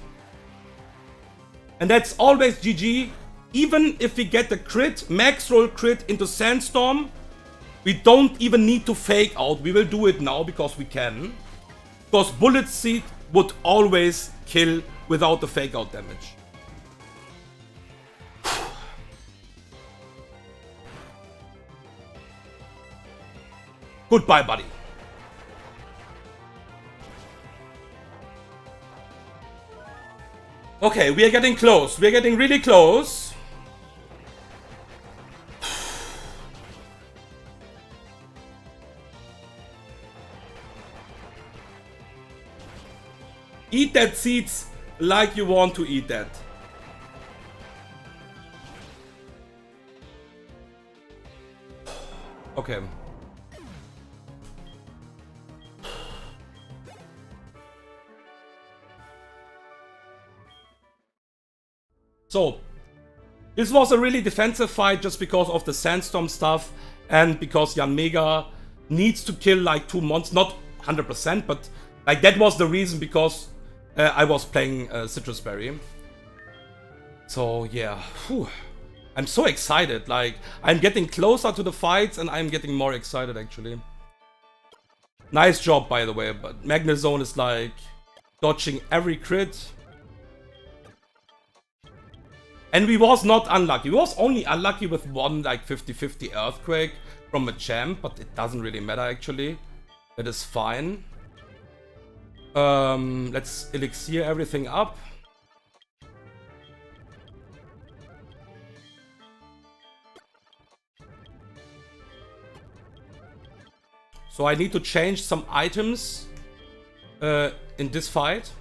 And that's always GG. Even if we get the crit, max roll crit into Sandstorm, we don't even need to fake out. We will do it now because we can. Because Bullet Seed would always kill without the fake out damage. Goodbye, buddy. Okay, we are getting close. We are getting really close. Eat that seeds like you want to eat that. Okay. So, this was a really defensive fight just because of the Sandstorm stuff and because Yanmega needs to kill like 2 monsters, not 100%, but like that was the reason because I was playing Citrus Berry. So yeah, whew. I'm so excited, like I'm getting closer to the fights and I'm getting more excited actually. Nice job by the way, but Magnezone is like dodging every crit. And we was not unlucky. We was only unlucky with one like 50-50 Earthquake from a champ, but it doesn't really matter actually. That is fine. Let's elixir everything up. So I need to change some items in this fight.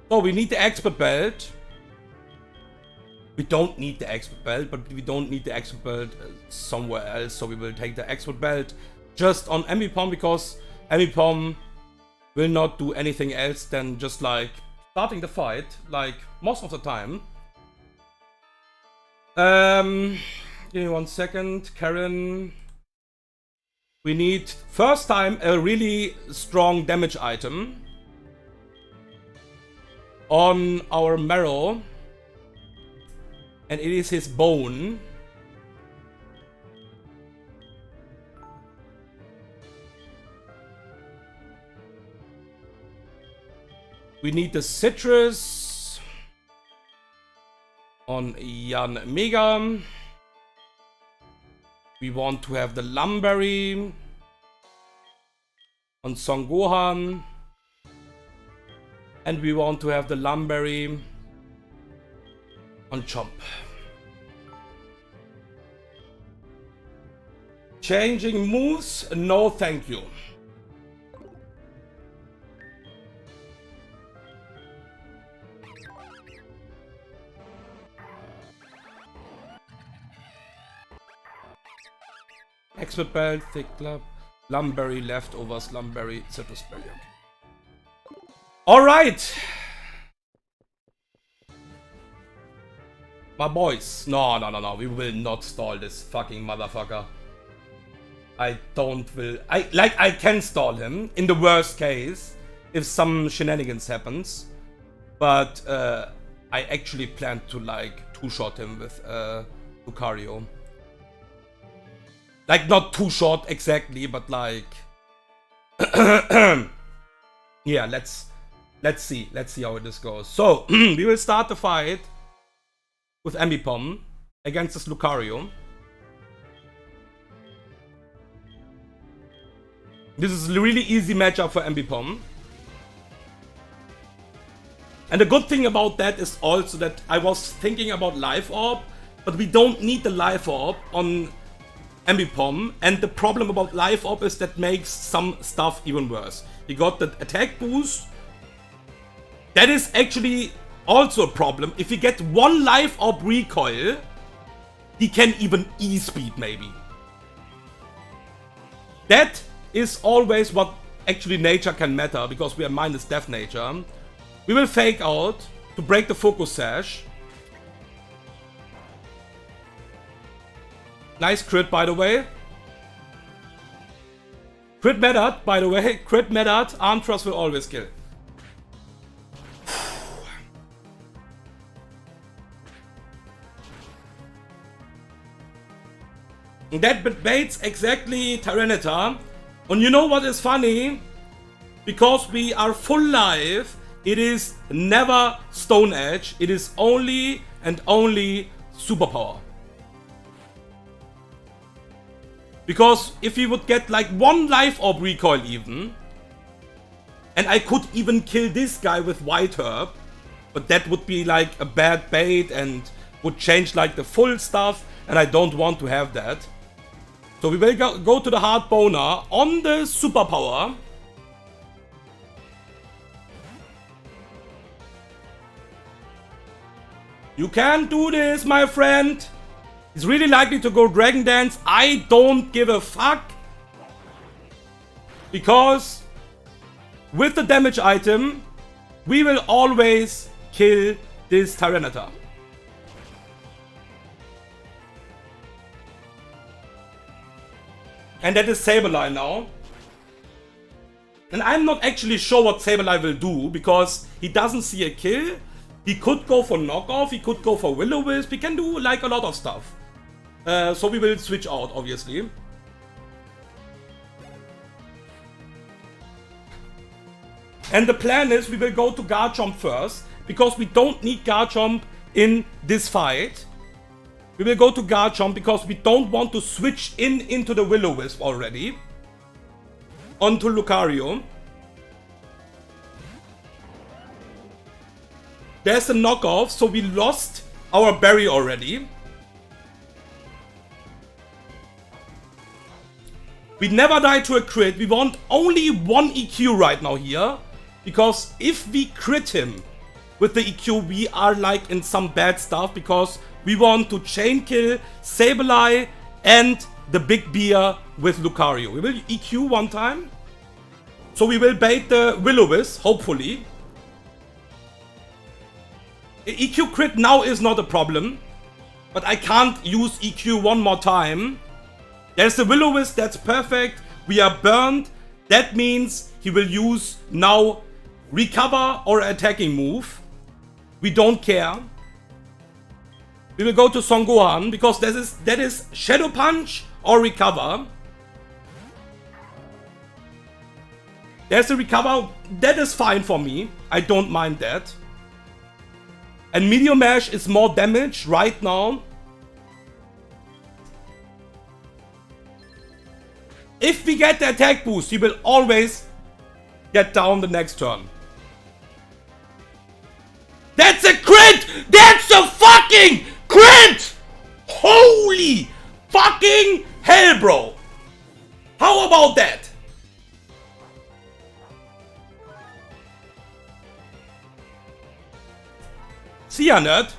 So we need the expert belt. We don't need the expert belt, but we don't need the expert belt somewhere else. So we will take the expert belt just on Ambipom because Ambipom will not do anything else than just like starting the fight, like most of the time. Give me 1 second, Karen. We need first time a really strong damage item on our Marrow, and it is his bone. We need the citrus on Yanmega. We want to have the Lumberry on Son Gohan. And we want to have the Lumberry on Chomp. Changing moves? No, thank you. Expert belt, thick club, Lumberry, leftovers, Lumberry, citrus berry. Okay. Alright! My boys. No, we will not stall this fucking motherfucker. I can stall him in the worst case if some shenanigans happens. But I actually plan to like two-shot him with Lucario. Like not two-shot exactly, but like yeah, let's see how this goes. So we will start the fight with Ambipom against this Lucario. This is a really easy matchup for Ambipom. And the good thing about that is also that I was thinking about Life Orb, but we don't need the Life Orb on Ambipom. And the problem about Life Orb is that makes some stuff even worse. He got the attack boost. That is actually also a problem. If you get one Life Orb recoil, he can even E-speed maybe. That is always what actually nature can matter, because we are minus death nature. We will fake out to break the focus sash. Nice crit, by the way. Crit mattered, by the way. Crit mattered. Arm thrust will always kill. That baits exactly Tyranitar. And you know what is funny? Because we are full life, it is never Stone Edge. It is only and only Superpower. Because if we would get like 1 life orb recoil even, and I could even kill this guy with White Herb, but that would be like a bad bait and would change like the full stuff, and I don't want to have that. So we will go to the Hard Boner on the Superpower. You can do this, my friend. He's really likely to go Dragon Dance. I don't give a fuck. Because with the damage item, we will always kill this Tyranitar. And that is Sableye now. And I'm not actually sure what Sableye will do, because he doesn't see a kill. He could go for knockoff, he could go for Will-O-Wisp, he can do like a lot of stuff. So we will switch out, obviously. And the plan is we will go to Garchomp first, because we don't need Garchomp in this fight. We will go to Garchomp because we don't want to switch into the Will-O-Wisp already. Onto Lucario. There's a knockoff, so we lost our berry already. We never die to a crit. We want only 1 EQ right now here. Because if we crit him with the EQ, we are like in some bad stuff. Because we want to chain kill Sableye and the Big Bear with Lucario. We will EQ 1 time. So we will bait the Will-O-Wisp, hopefully. EQ crit now is not a problem. But I can't use EQ 1 more time. There's the Will-O-Wisp, that's perfect. We are burned. That means he will use now recover or attacking move. We don't care. We will go to Son Gohan because that is Shadow Punch or recover. There's the recover. That is fine for me. I don't mind that. And Meteor Mash is more damage right now. If we get the attack boost, he will always get down the next turn. That's a crit! That's a fucking crit! Holy fucking hell, bro! How about that? See ya, nerd.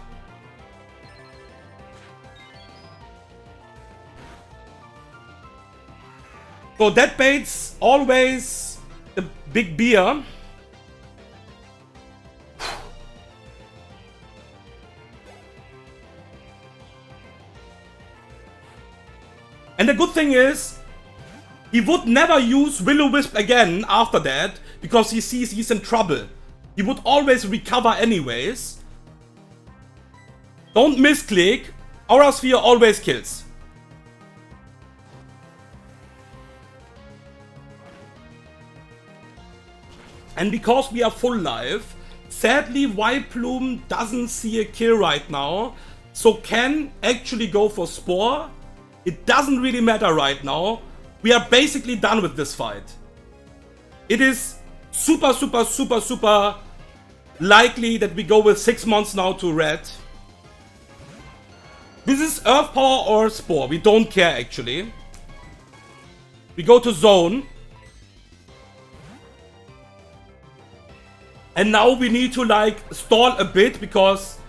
So that baits always the Big Bear. And the good thing is, he would never use Will-O-Wisp again after that, because he sees he's in trouble. He would always recover anyways. Don't misclick. Aura Sphere always kills. And because we are full life, sadly Vileplume doesn't see a kill right now. So can actually go for Spore. It doesn't really matter right now. We are basically done with this fight. It is super likely that we go with 6 months now to Red. This is Earth Power or Spore. We don't care actually. We go to Zone. And now we need to like stall a bit because,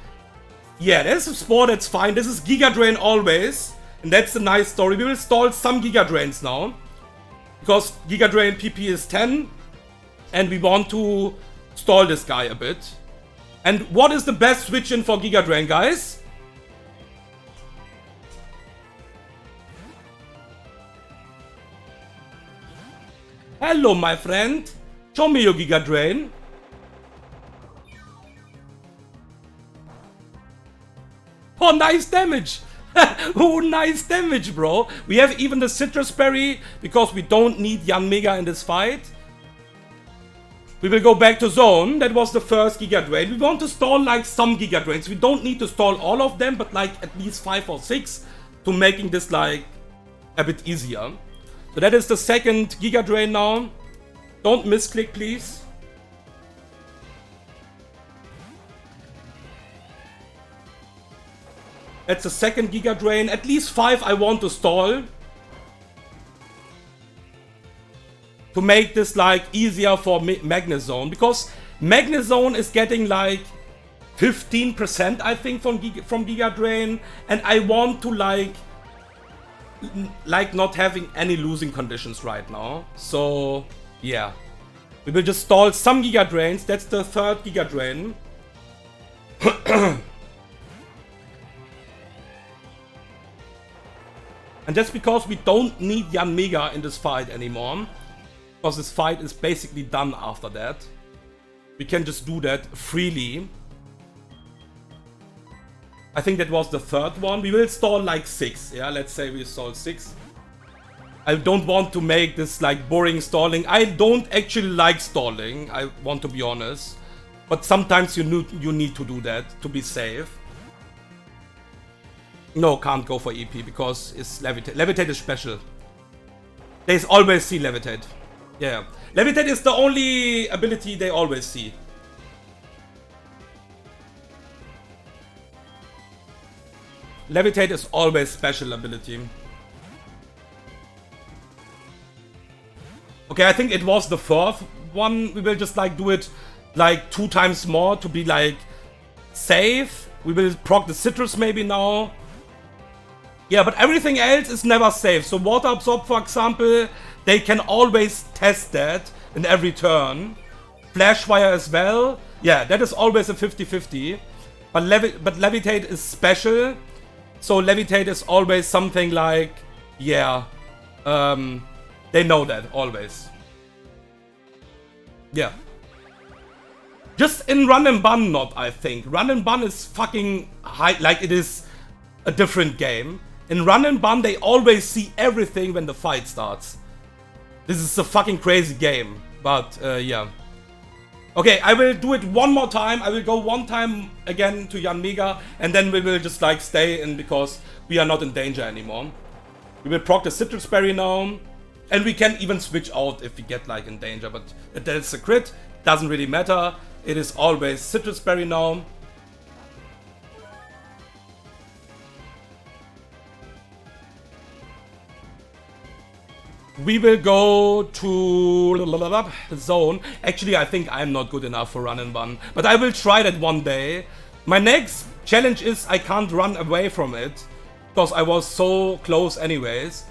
yeah, there's a Spore, that's fine. This is Giga Drain always. And that's a nice story. We will stall some Giga Drains now. Because Giga Drain PP is 10. And we want to stall this guy a bit. And what is the best switch in for Giga Drain, guys? Hello, my friend. Show me your Giga Drain. Oh, nice damage. Oh, nice damage, bro. We have even the Citrus Berry because we don't need Yanmega in this fight. We will go back to zone. That was the first Giga Drain. We want to stall like some Giga Drains. We don't need to stall all of them, but like at least 5 or 6 to making this like a bit easier. So that is the second Giga Drain now. Don't misclick, please. That's the second Giga Drain. At least 5 I want to stall. To make this like easier for Magnezone. Because Magnezone is getting like 15% I think from Giga Drain. And I want to like not having any losing conditions right now. So yeah. We will just stall some Giga Drains. That's the third Giga Drain. And that's because we don't need Yanmega in this fight anymore. Because this fight is basically done after that. We can just do that freely. I think that was the third one. We will stall like 6. Yeah, let's say we stall 6. I don't want to make this like boring stalling. I don't actually like stalling, I want to be honest. But sometimes you need to do that to be safe. No, can't go for EP because it's Levitate. Levitate is special. They always see Levitate. Yeah. Levitate is the only ability they always see. Levitate is always special ability. Okay, I think it was the fourth one. We will just like do it like 2 times more to be like safe. We will proc the citrus maybe now. Yeah, but everything else is never safe. So Water Absorb, for example, they can always test that in every turn. Flash Fire as well. Yeah, that is always a 50-50. But Levitate is special. So Levitate is always something like, yeah, they know that always. Yeah. Just in Run and Bun not, I think. Run and Bun is fucking high, like it is a different game. In Run and Bun, they always see everything when the fight starts. This is a fucking crazy game, but yeah. Okay, I will do it one more time. I will go one time again to Yanmega, and then we will just like stay in because we are not in danger anymore. We will proc the Citrus Berry now, and we can even switch out if we get like in danger, but that's a crit, doesn't really matter. It is always Citrus Berry now. We will go to zone. Actually, I think I'm not good enough for Run and Bun, but I will try that one day. My next challenge is I can't run away from it, because I was so close anyways.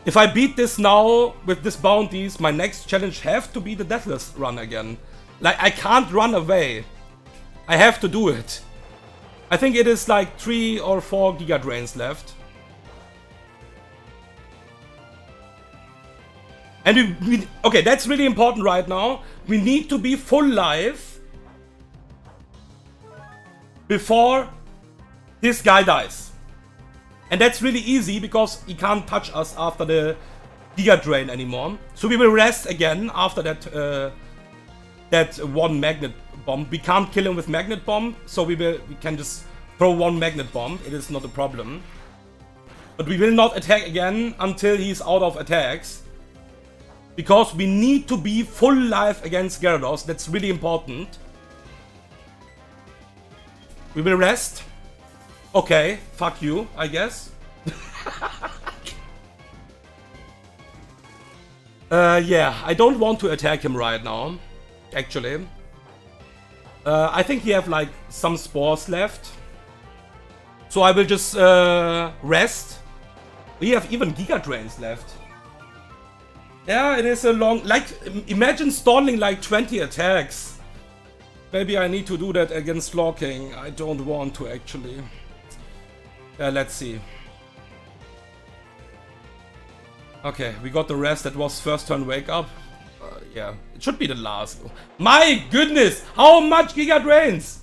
If I beat this now with these bounties, my next challenge have to be the Deathless run again. Like, I can't run away. I have to do it. I think it is like 3 or 4 Giga Drains left. And okay, that's really important right now. We need to be full life before this guy dies. And that's really easy because he can't touch us after the Giga Drain anymore. So we will rest again after that that one Magnet Bomb. We can't kill him with Magnet Bomb, so we can just throw one Magnet Bomb. It is not a problem. But we will not attack again until he's out of attacks. Because we need to be full life against Gyarados. That's really important. We will rest. Okay, fuck you, I guess. Yeah, I don't want to attack him right now, actually. I think he have like some spores left. So I will just rest. We have even Giga Drains left. Yeah, it is a long... Like, imagine stalling like 20 attacks. Maybe I need to do that against Floor King. I don't want to actually. Let's see. Okay, we got the rest. That was first turn wake up. Yeah, it should be the last. My goodness! How much Giga drains?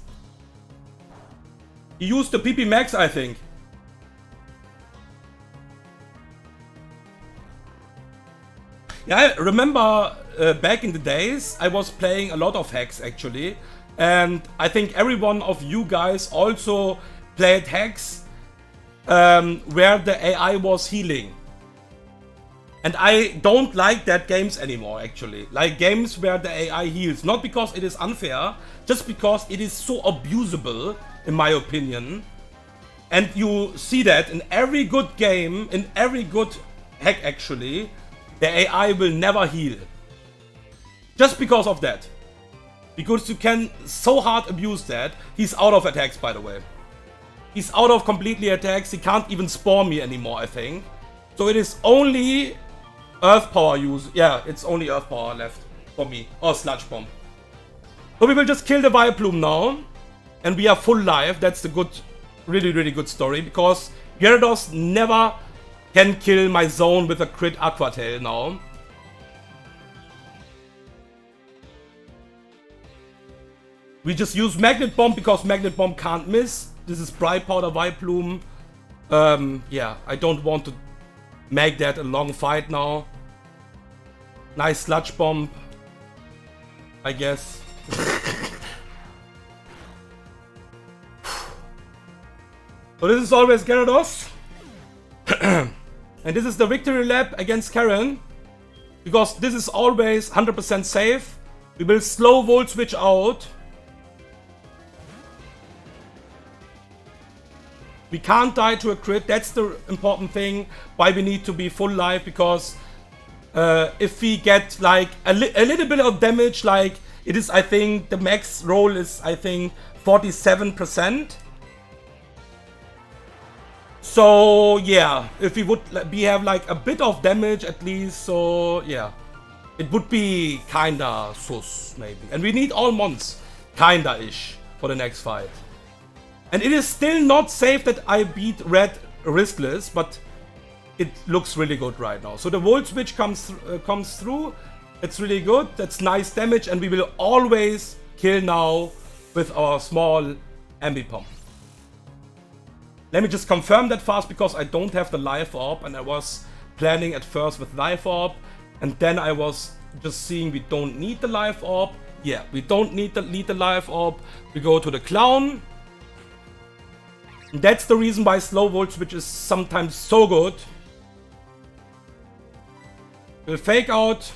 He used the PP max, I think. Yeah, I remember back in the days, I was playing a lot of Hex actually. And I think every one of you guys also played Hex where the AI was healing. And I don't like that games anymore actually. Like games where the AI heals. Not because it is unfair, just because it is so abusable in my opinion. And you see that in every good game, in every good hack actually, the AI will never heal. Just because of that. Because you can so hard abuse that. He's out of attacks, by the way. He's out of completely attacks. He can't even spawn me anymore, I think. So it is only Earth Power use. Yeah, it's only Earth Power left for me. Or Sludge Bomb. So we will just kill the Vileplume now. And we are full life. That's the good, really, really good story. Because Gyarados never can kill my zone with a crit Aqua Tail now. We just use Magnet Bomb because Magnet Bomb can't miss. This is Bright Powder Vileplume. Yeah, I don't want to make that a long fight now. Nice Sludge Bomb, I guess. So this is always Gyarados. And this is the victory lap against Karen. Because this is always 100% safe. We will slow Volt Switch out. We can't die to a crit. That's the important thing. Why we need to be full life. Because if we get like a little bit of damage, like it is, I think the max roll is, I think, 47%. So yeah, if we would have like a bit of damage at least, so yeah, it would be kinda sus maybe. And we need all mons, kinda-ish, for the next fight. And it is still not safe that I beat Red riskless, but it looks really good right now. So the Volt Switch comes through, it's really good, that's nice damage, and we will always kill now with our small Ambipom. Let me just confirm that fast because I don't have the Life Orb and I was planning at first with Life Orb and then I was just seeing we don't need the Life Orb. Yeah, we don't need the Life Orb. We go to the Clown. And that's the reason why Slow Volt Switch is sometimes so good. We'll Fake Out.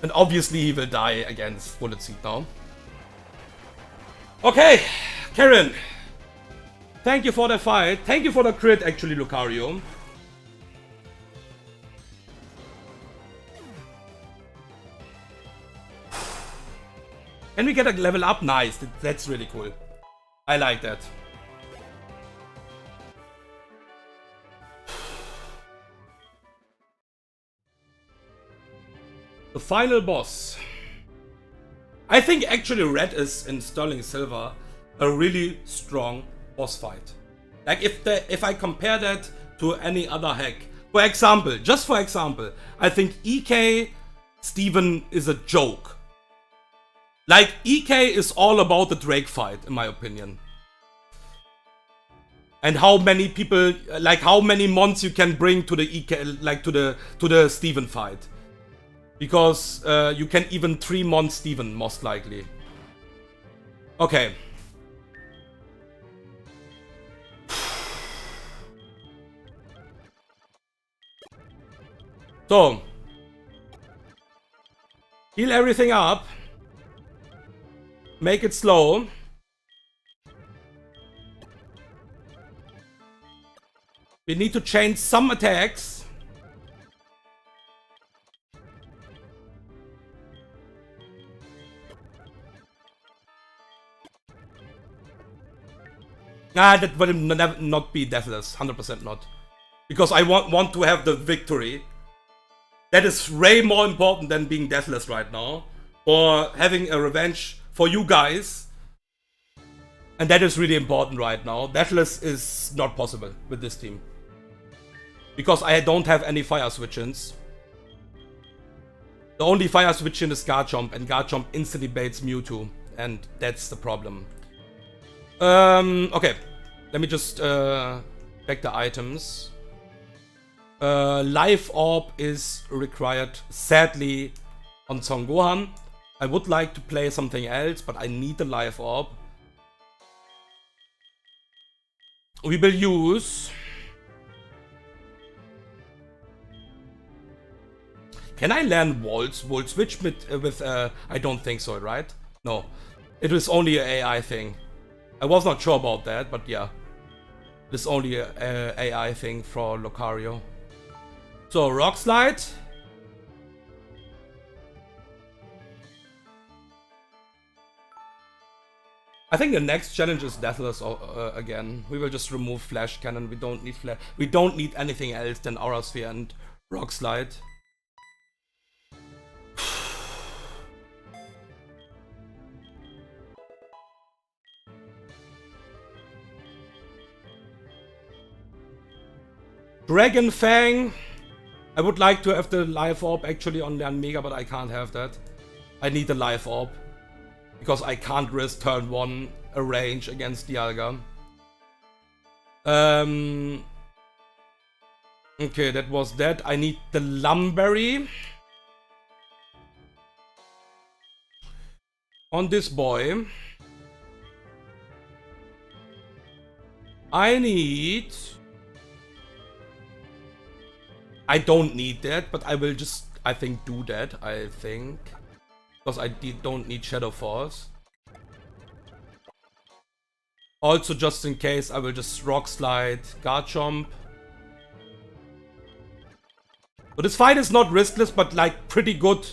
And obviously he will die against Bullet Seed now. Okay, Karen. Thank you for the fight. Thank you for the crit, actually, Lucario. Can we get a level up? Nice. That's really cool. I like that. The final boss. I think actually Red is in Sterling Silver a really strong boss fight. Like if I compare that to any other hack. For example, just for example, I think EK Steven is a joke. Like EK is all about the Drake fight, in my opinion. And how many people, like how many mons you can bring to the EK, like to the Steven fight. Because you can even 3-mon Steven, most likely. Okay. So. Heal everything up. Make it slow. We need to change some attacks. Nah, that will not be deathless, 100% not. Because I want to have the victory. That is way more important than being deathless right now. Or having a revenge for you guys. And that is really important right now. Deathless is not possible with this team. Because I don't have any fire switch-ins. The only fire switch-in is Garchomp, and Garchomp instantly baits Mewtwo. And that's the problem. Okay. Let me just check the items. Life Orb is required, sadly, on Son Gohan. I would like to play something else, but I need the Life Orb. We will use... Can I land Volt Switch with I don't think so, right? No. It is only an AI thing. I was not sure about that, but yeah. It's only an AI thing for Lucario. So, Rock Slide. I think the next challenge is Deathless again. We will just remove Flash Cannon. We don't need We don't need anything else than Aura Sphere and Rock Slide. Dragon Fang. I would like to have the Life Orb actually on the Mega, but I can't have that. I need the Life Orb. Because I can't risk turn 1 a range against Dialga. Okay, that was that. I need the Lumberry. On this boy. I don't need that, but I will just, I think, do that, I think. Because I don't need Shadow Force. Also, just in case, I will just Rock Slide Garchomp. So this fight is not riskless, but like pretty good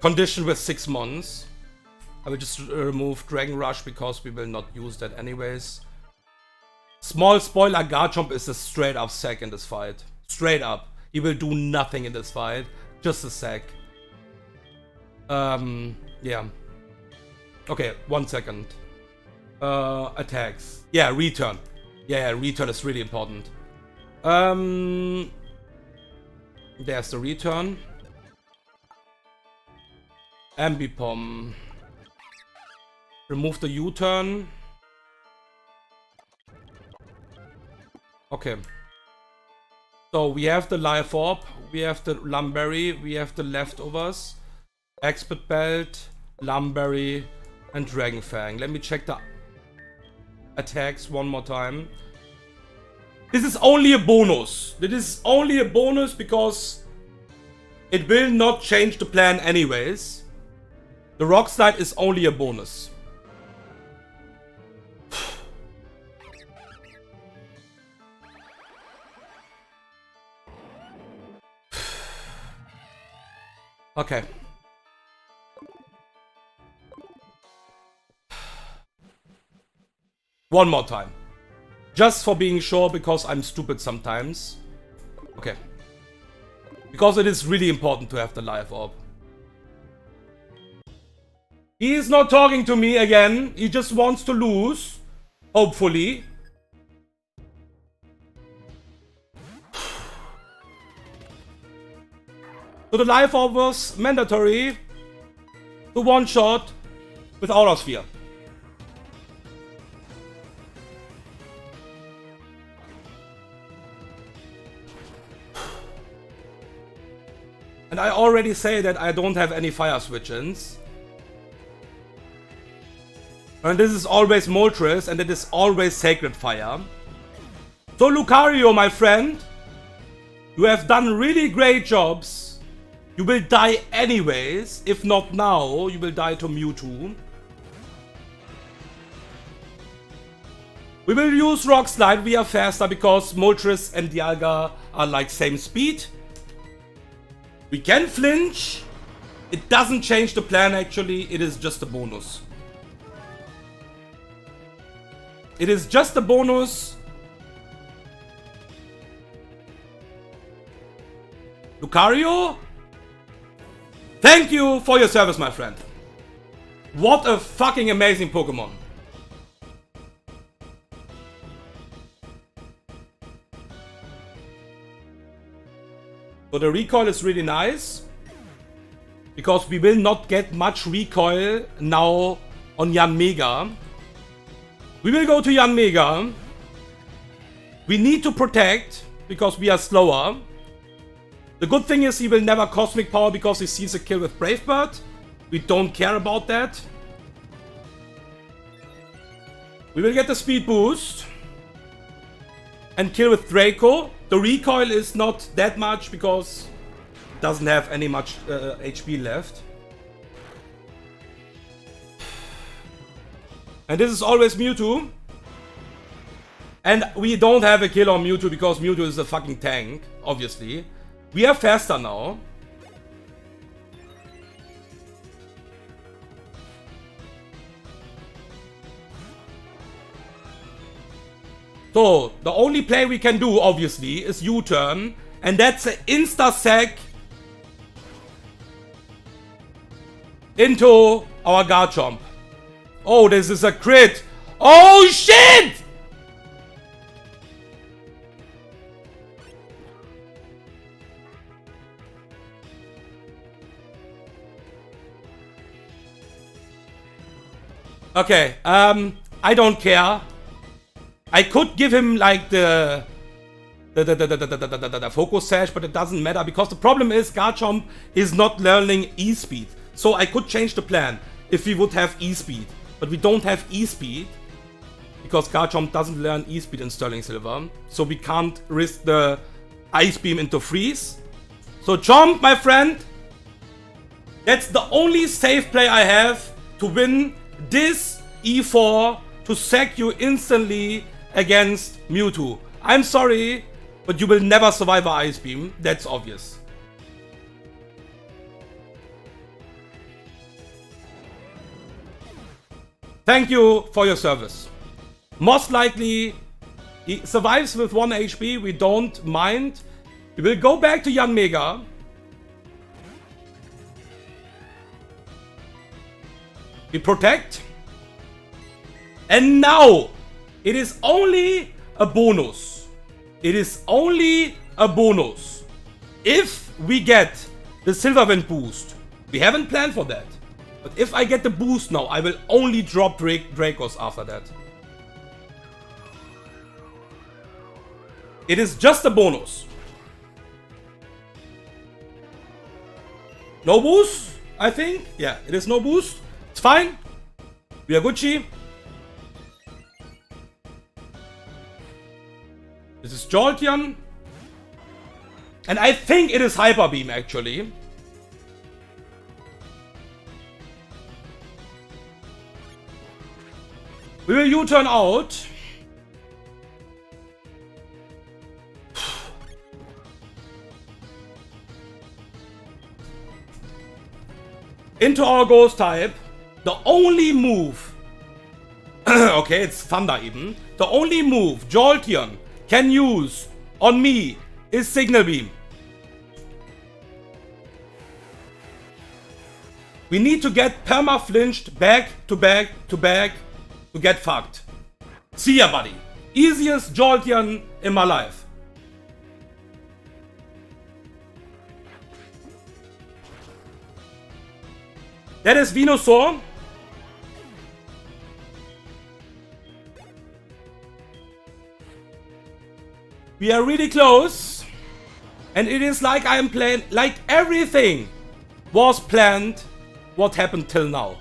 condition with 6 months. I will just remove Dragon Rush because we will not use that anyways. Small spoiler, Garchomp is a straight up sack in this fight. Straight up. He will do nothing in this fight. Just a sack. Yeah. Okay, 1 second. Attacks. Yeah, return. Yeah, return is really important. There's the return. Ambipom. Remove the U-turn. Okay. So we have the Life Orb, we have the Lumberry, we have the leftovers. Expert Belt, Lumberry, and Dragon Fang. Let me check the attacks one more time. This is only a bonus. This is only a bonus because it will not change the plan anyways. The Rock Slide is only a bonus. Okay. One more time. Just for being sure, because I'm stupid sometimes. Okay. Because it is really important to have the Life Orb. He is not talking to me again. He just wants to lose. Hopefully. So the Life Orb was mandatory to one-shot with Aura Sphere. And I already say that I don't have any fire switch-ins. And this is always Moltres, and it is always Sacred Fire. So Lucario, my friend, you have done really great jobs. You will die anyways. If not now, you will die to Mewtwo. We will use Rock Slide. We are faster because Moltres and Dialga are like same speed. We can flinch. It doesn't change the plan actually. It is just a bonus. It is just a bonus. Lucario? Thank you for your service, my friend. What a fucking amazing Pokemon. So the recoil is really nice. Because we will not get much recoil now on Yanmega. We will go to Yanmega. We need to protect because we are slower. The good thing is he will never Cosmic Power because he sees a kill with Brave Bird. We don't care about that. We will get the speed boost. And kill with Draco. The recoil is not that much because it doesn't have any much HP left. And this is always Mewtwo. And we don't have a kill on Mewtwo because Mewtwo is a fucking tank, obviously. We are faster now. So, the only play we can do, obviously, is U-turn. And that's an insta-sack into our Garchomp. Oh, this is a crit. Oh, shit! Okay, I don't care. I could give him like the focus sash, but it doesn't matter because the problem is Garchomp is not learning E-speed. So I could change the plan if we would have E-speed. But we don't have E-speed because Garchomp doesn't learn E-speed in Sterling Silver. So we can't risk the Ice Beam into Freeze. So Chomp, my friend, that's the only safe play I have to win this E4 to sack you instantly against Mewtwo. I'm sorry, but you will never survive an Ice Beam. That's obvious. Thank you for your service. Most likely, he survives with 1 HP. We don't mind. We will go back to Yanmega. We protect. And now, it is only a bonus. It is only a bonus. If we get the Silver Wind boost, we haven't planned for that. But if I get the boost now, I will only drop Dracos after that. It is just a bonus. No boost, I think. Yeah, it is no boost. It's fine. We are Gucci. This is Jolteon. And I think it is Hyper Beam actually. We will U-turn out. Into our Ghost type. The only move. Okay, it's Thunder even. The only move Jolteon can use on me is Signal Beam. We need to get perma-flinched back to back to back to get fucked. See ya, buddy. Easiest Jolteon in my life. That is Venusaur. We are really close. And it is like I am playing, like everything was planned what happened till now.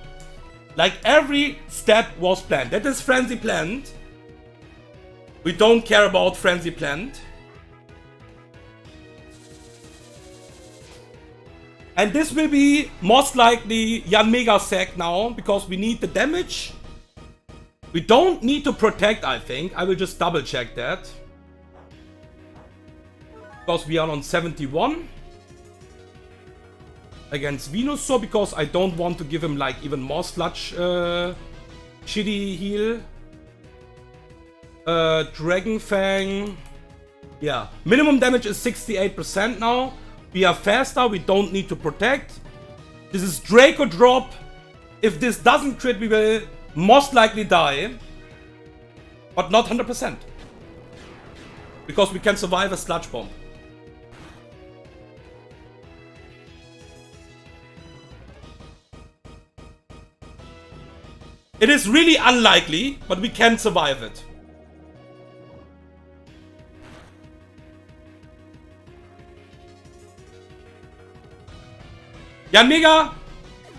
Like every step was planned. That is Frenzy planned. We don't care about Frenzy planned. And this will be most likely Yanmega sack now because we need the damage. We don't need to protect, I think. I will just double check that. Because we are on 71. Against Venusaur because I don't want to give him like even more sludge shitty heal. Dragon Fang. Yeah. Minimum damage is 68% now. We are faster, we don't need to protect. This is Draco drop. If this doesn't crit, we will most likely die. But not 100%. Because we can survive a Sludge Bomb. It is really unlikely, but we can survive it. Yanmega,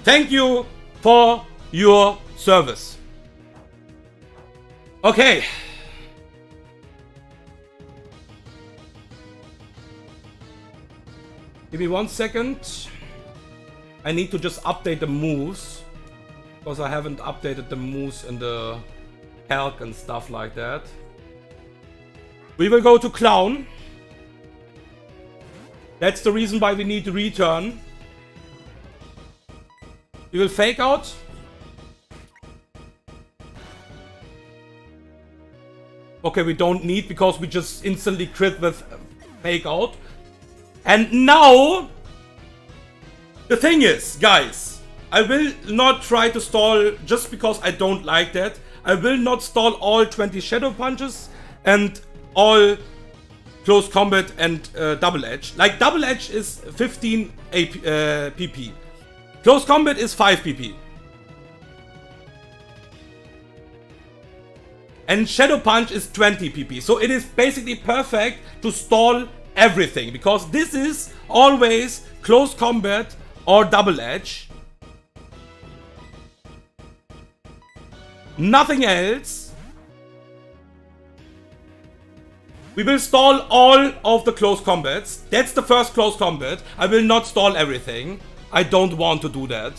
thank you for your service. Okay. Give me 1 second. I need to just update the moves. Because I haven't updated the moves in the Hulk and stuff like that. We will go to Clown. That's the reason why we need to return. We will Fake Out. Okay, we don't need because we just instantly crit with Fake Out. And now, the thing is, guys, I will not try to stall just because I don't like that. I will not stall all 20 Shadow Punches and all Close Combat and Double Edge. Like, Double Edge is 15 PP. Close Combat is 5 PP. And Shadow Punch is 20 PP. So it is basically perfect to stall everything. Because this is always Close Combat or Double Edge. Nothing else. We will stall all of the close combats. That's the first close combat. I will not stall everything. I don't want to do that.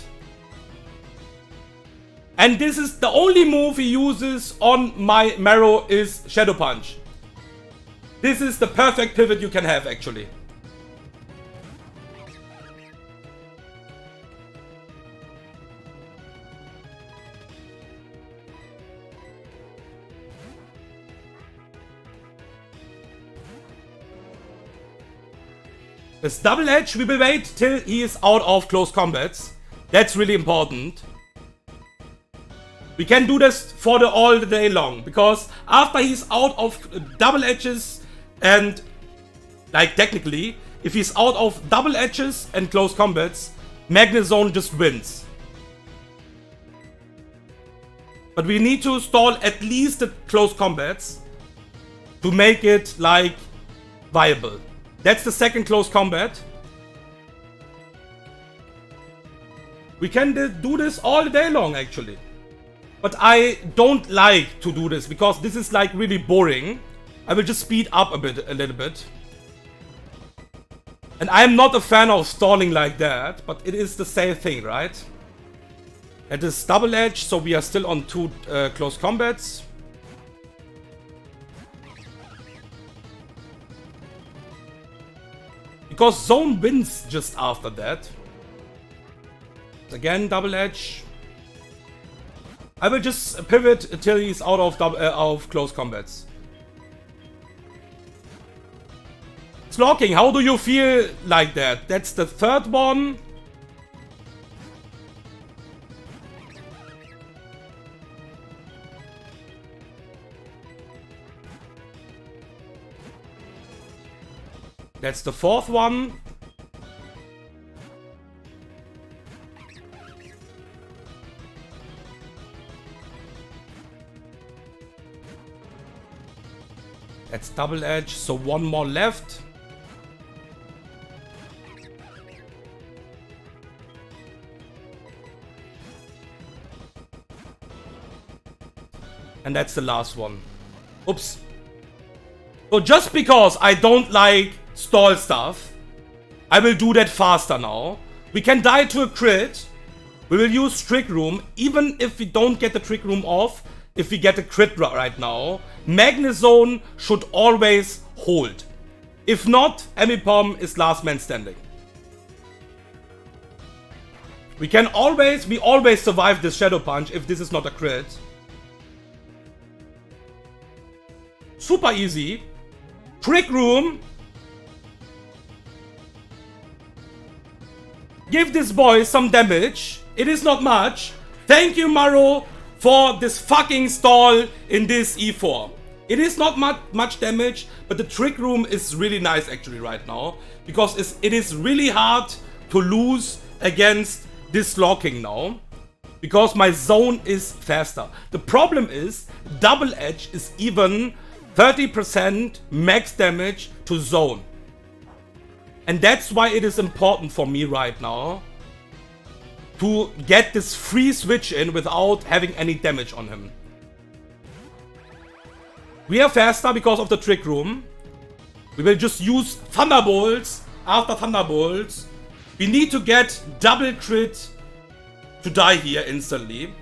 And this is the only move he uses on my Marrow is Shadow Punch. This is the perfect pivot you can have actually. This Double Edge, we will wait till he is out of close combats. That's really important. We can do this for all the day long. Because after he's out of Double Edges and... Like technically, if he's out of Double Edges and close combats, Magnezone just wins. But we need to stall at least the close combats to make it like viable. That's the second close combat. We can do this all day long actually. But I don't like to do this because this is like really boring. I will just speed up a little bit. And I am not a fan of stalling like that, but it is the same thing, right? It is Double Edge, so we are still on 2 close combats. Because Zone wins just after that. Again, Double Edge. I will just pivot until he's out of close combats. Slowking, how do you feel like that? That's the third one. That's the fourth one. That's Double Edge, so one more left. And that's the last one. Oops. So just because I don't like stall stuff, I will do that faster now. We can die to a crit. We will use Trick Room. Even if we don't get the Trick Room off, if we get a crit right now, Magnezone should always hold. If not, Emipom is last man standing. We always survive this Shadow Punch if this is not a crit. Super easy. Trick Room. give this boy some damage. It is not much. Thank you, Maro, for this fucking stall in this E4. It is not much damage, but the Trick Room is really nice actually right now. Because it is really hard to lose against this locking now. Because my zone is faster. The problem is, Double Edge is even 30% max damage to zone. And that's why it is important for me right now to get this free switch in without having any damage on him. We are faster because of the Trick Room. We will just use Thunderbolts after Thunderbolts. We need to get double crit to die here instantly.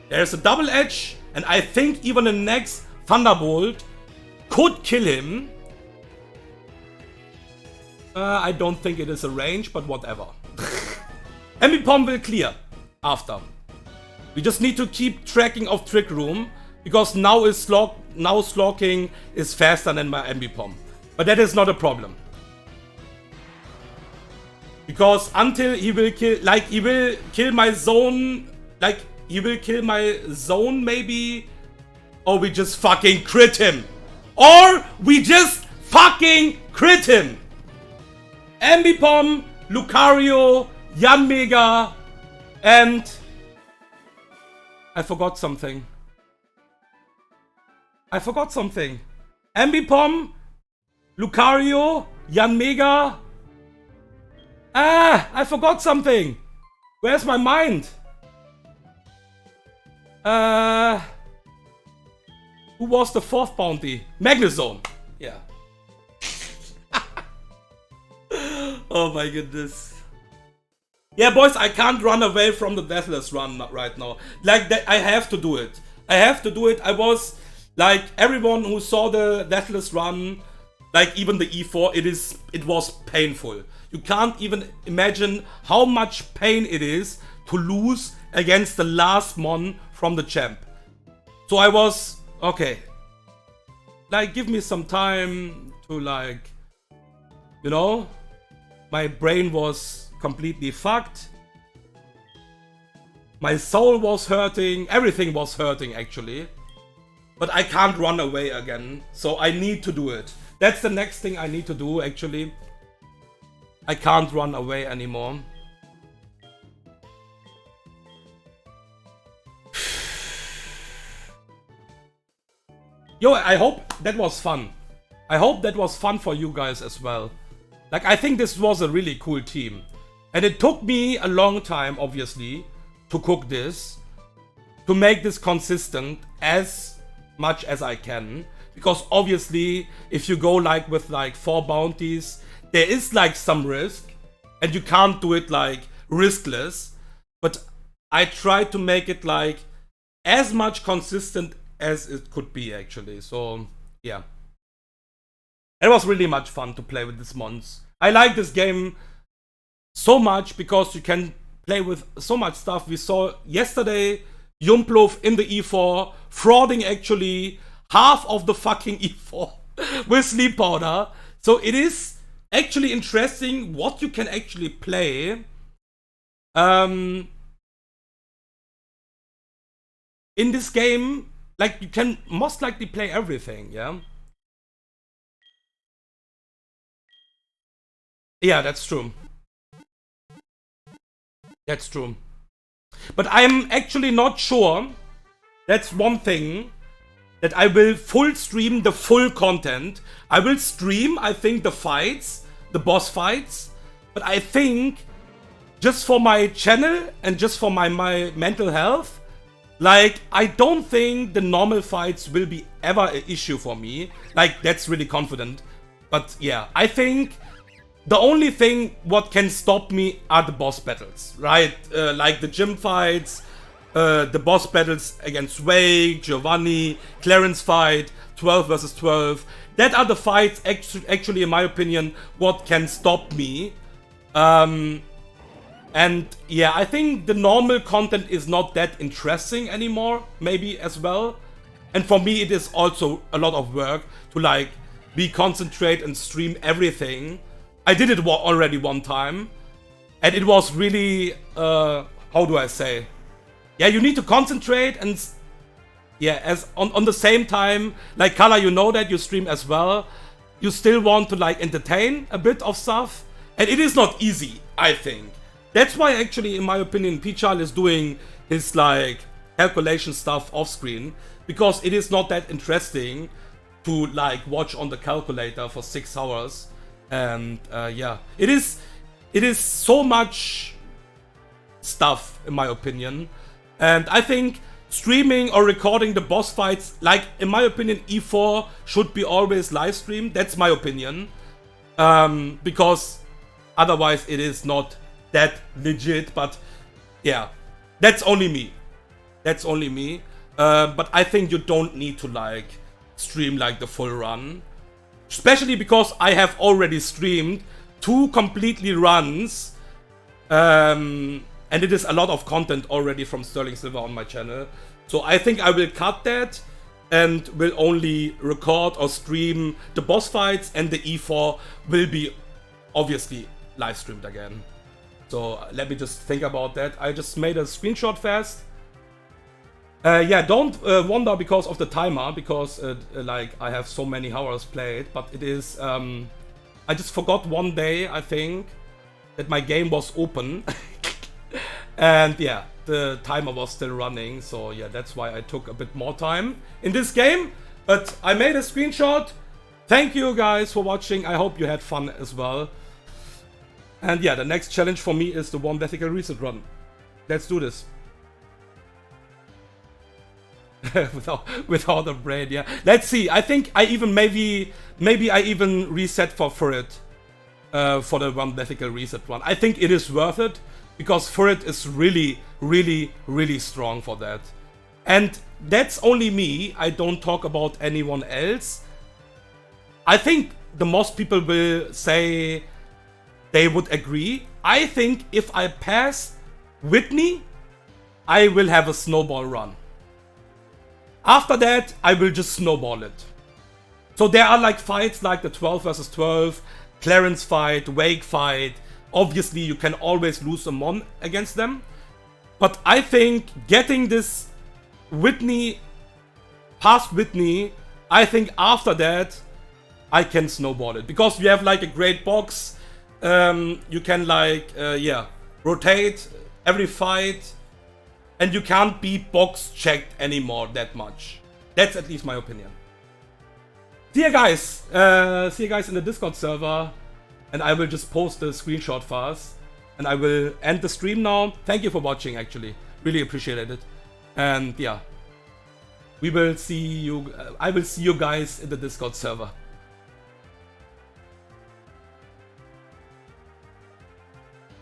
There's a Double Edge, and I think even the next Thunderbolt could kill him. I don't think it is a range, but whatever. Ambipom will clear after. We just need to keep tracking of Trick Room, because now Slowking is faster than my Ambipom. But that is not a problem. Because until he will kill, like he will kill my zone, like he will kill my zone maybe, or we just fucking crit him. Or we just fucking crit him. Ambipom, Lucario, Yanmega, and I forgot something. Ambipom, Lucario, Yanmega. I forgot something. Where's my mind? Who was the fourth bounty? Magnezone. Yeah. Oh my goodness. Yeah, boys, I can't run away from the Deathless run right now. Like, that, I have to do it. I was, like, everyone who saw the Deathless run, like, even the E4, it was painful. You can't even imagine how much pain it is to lose against the last mon from the champ. So I was, okay. Like, give me some time to, like, you know, my brain was completely fucked. My soul was hurting. Everything was hurting, actually. But I can't run away again. So I need to do it. That's the next thing I need to do, actually. I can't run away anymore. Yo, I hope that was fun. I hope that was fun for you guys as well. Like, I think this was a really cool team. And it took me a long time, obviously, to cook this. To make this consistent as much as I can. Because obviously, if you go like with like 4 bounties, there is like some risk. And you can't do it like riskless. But I tried to make it like as much consistent as it could be, actually. So, yeah. It was really much fun to play with these mons. I like this game so much because you can play with so much stuff. We saw yesterday Jumpluff in the E4 frauding actually half of the fucking E4 with Sleep Powder. So it is actually interesting what you can actually play in this game. Like, you can most likely play everything, yeah? Yeah, that's true. That's true. But I'm actually not sure. That's one thing. That I will full stream the full content. I will stream, I think, the fights. The boss fights. But I think, just for my channel and just for my mental health, like, I don't think the normal fights will be ever an issue for me. Like, that's really confident. But yeah, I think the only thing what can stop me are the boss battles, right? Like the gym fights, the boss battles against Wake, Giovanni, Clarence fight, 12 versus 12. That are the fights, actually, in my opinion, what can stop me. And yeah, I think the normal content is not that interesting anymore, maybe as well. And for me, it is also a lot of work to like be concentrate and stream everything. I did it already one time, and it was really, how do I say? Yeah, you need to concentrate, and yeah, as on the same time, like Kala, you know that you stream as well. You still want to like entertain a bit of stuff, and it is not easy, I think. That's why actually, in my opinion, Pichal is doing his like calculation stuff off screen, because it is not that interesting to like watch on the calculator for 6 hours. And yeah, it is so much stuff, in my opinion. And I think streaming or recording the boss fights, like in my opinion, E4 should be always live streamed. That's my opinion, because otherwise it is not that legit. But yeah, that's only me. That's only me. But I think you don't need to like stream like the full run, especially because I have already streamed 2 completely runs, and it is a lot of content already from Sterling Silver on my channel. So I think I will cut that and will only record or stream the boss fights, and the E4 will be obviously live streamed again. So let me just think about that. I just made a screenshot fast. Yeah, don't wonder because of the timer, because like I have so many hours played, but it is, I just forgot one day, I think, that my game was open. And yeah, the timer was still running, so yeah, that's why I took a bit more time in this game. But I made a screenshot. Thank you guys for watching. I hope you had fun as well. And yeah, the next challenge for me is the 1 vertical reset run. Let's do this. without a brain, yeah. Let's see. I think I even maybe I even reset for it, for the 1 vertical reset run. I think it is worth it, because Furret is really strong for that. And that's only me. I don't talk about anyone else. I think the most people will say they would agree. I think if I pass Whitney, I will have a snowball run. After that, I will just snowball it. So there are like fights like the 12 versus 12, Clarence fight, Wake fight. Obviously, you can always lose a mon against them. But I think getting this Whitney, past Whitney, I think after that, I can snowball it. Because we have like a great box. You can like, yeah, rotate every fight. And you can't be box checked anymore that much. That's at least my opinion. See you guys. See you guys in the Discord server. And I will just post the screenshot fast. And I will end the stream now. Thank you for watching, actually. Really appreciated it. And yeah. We will see you. I will see you guys in the Discord server.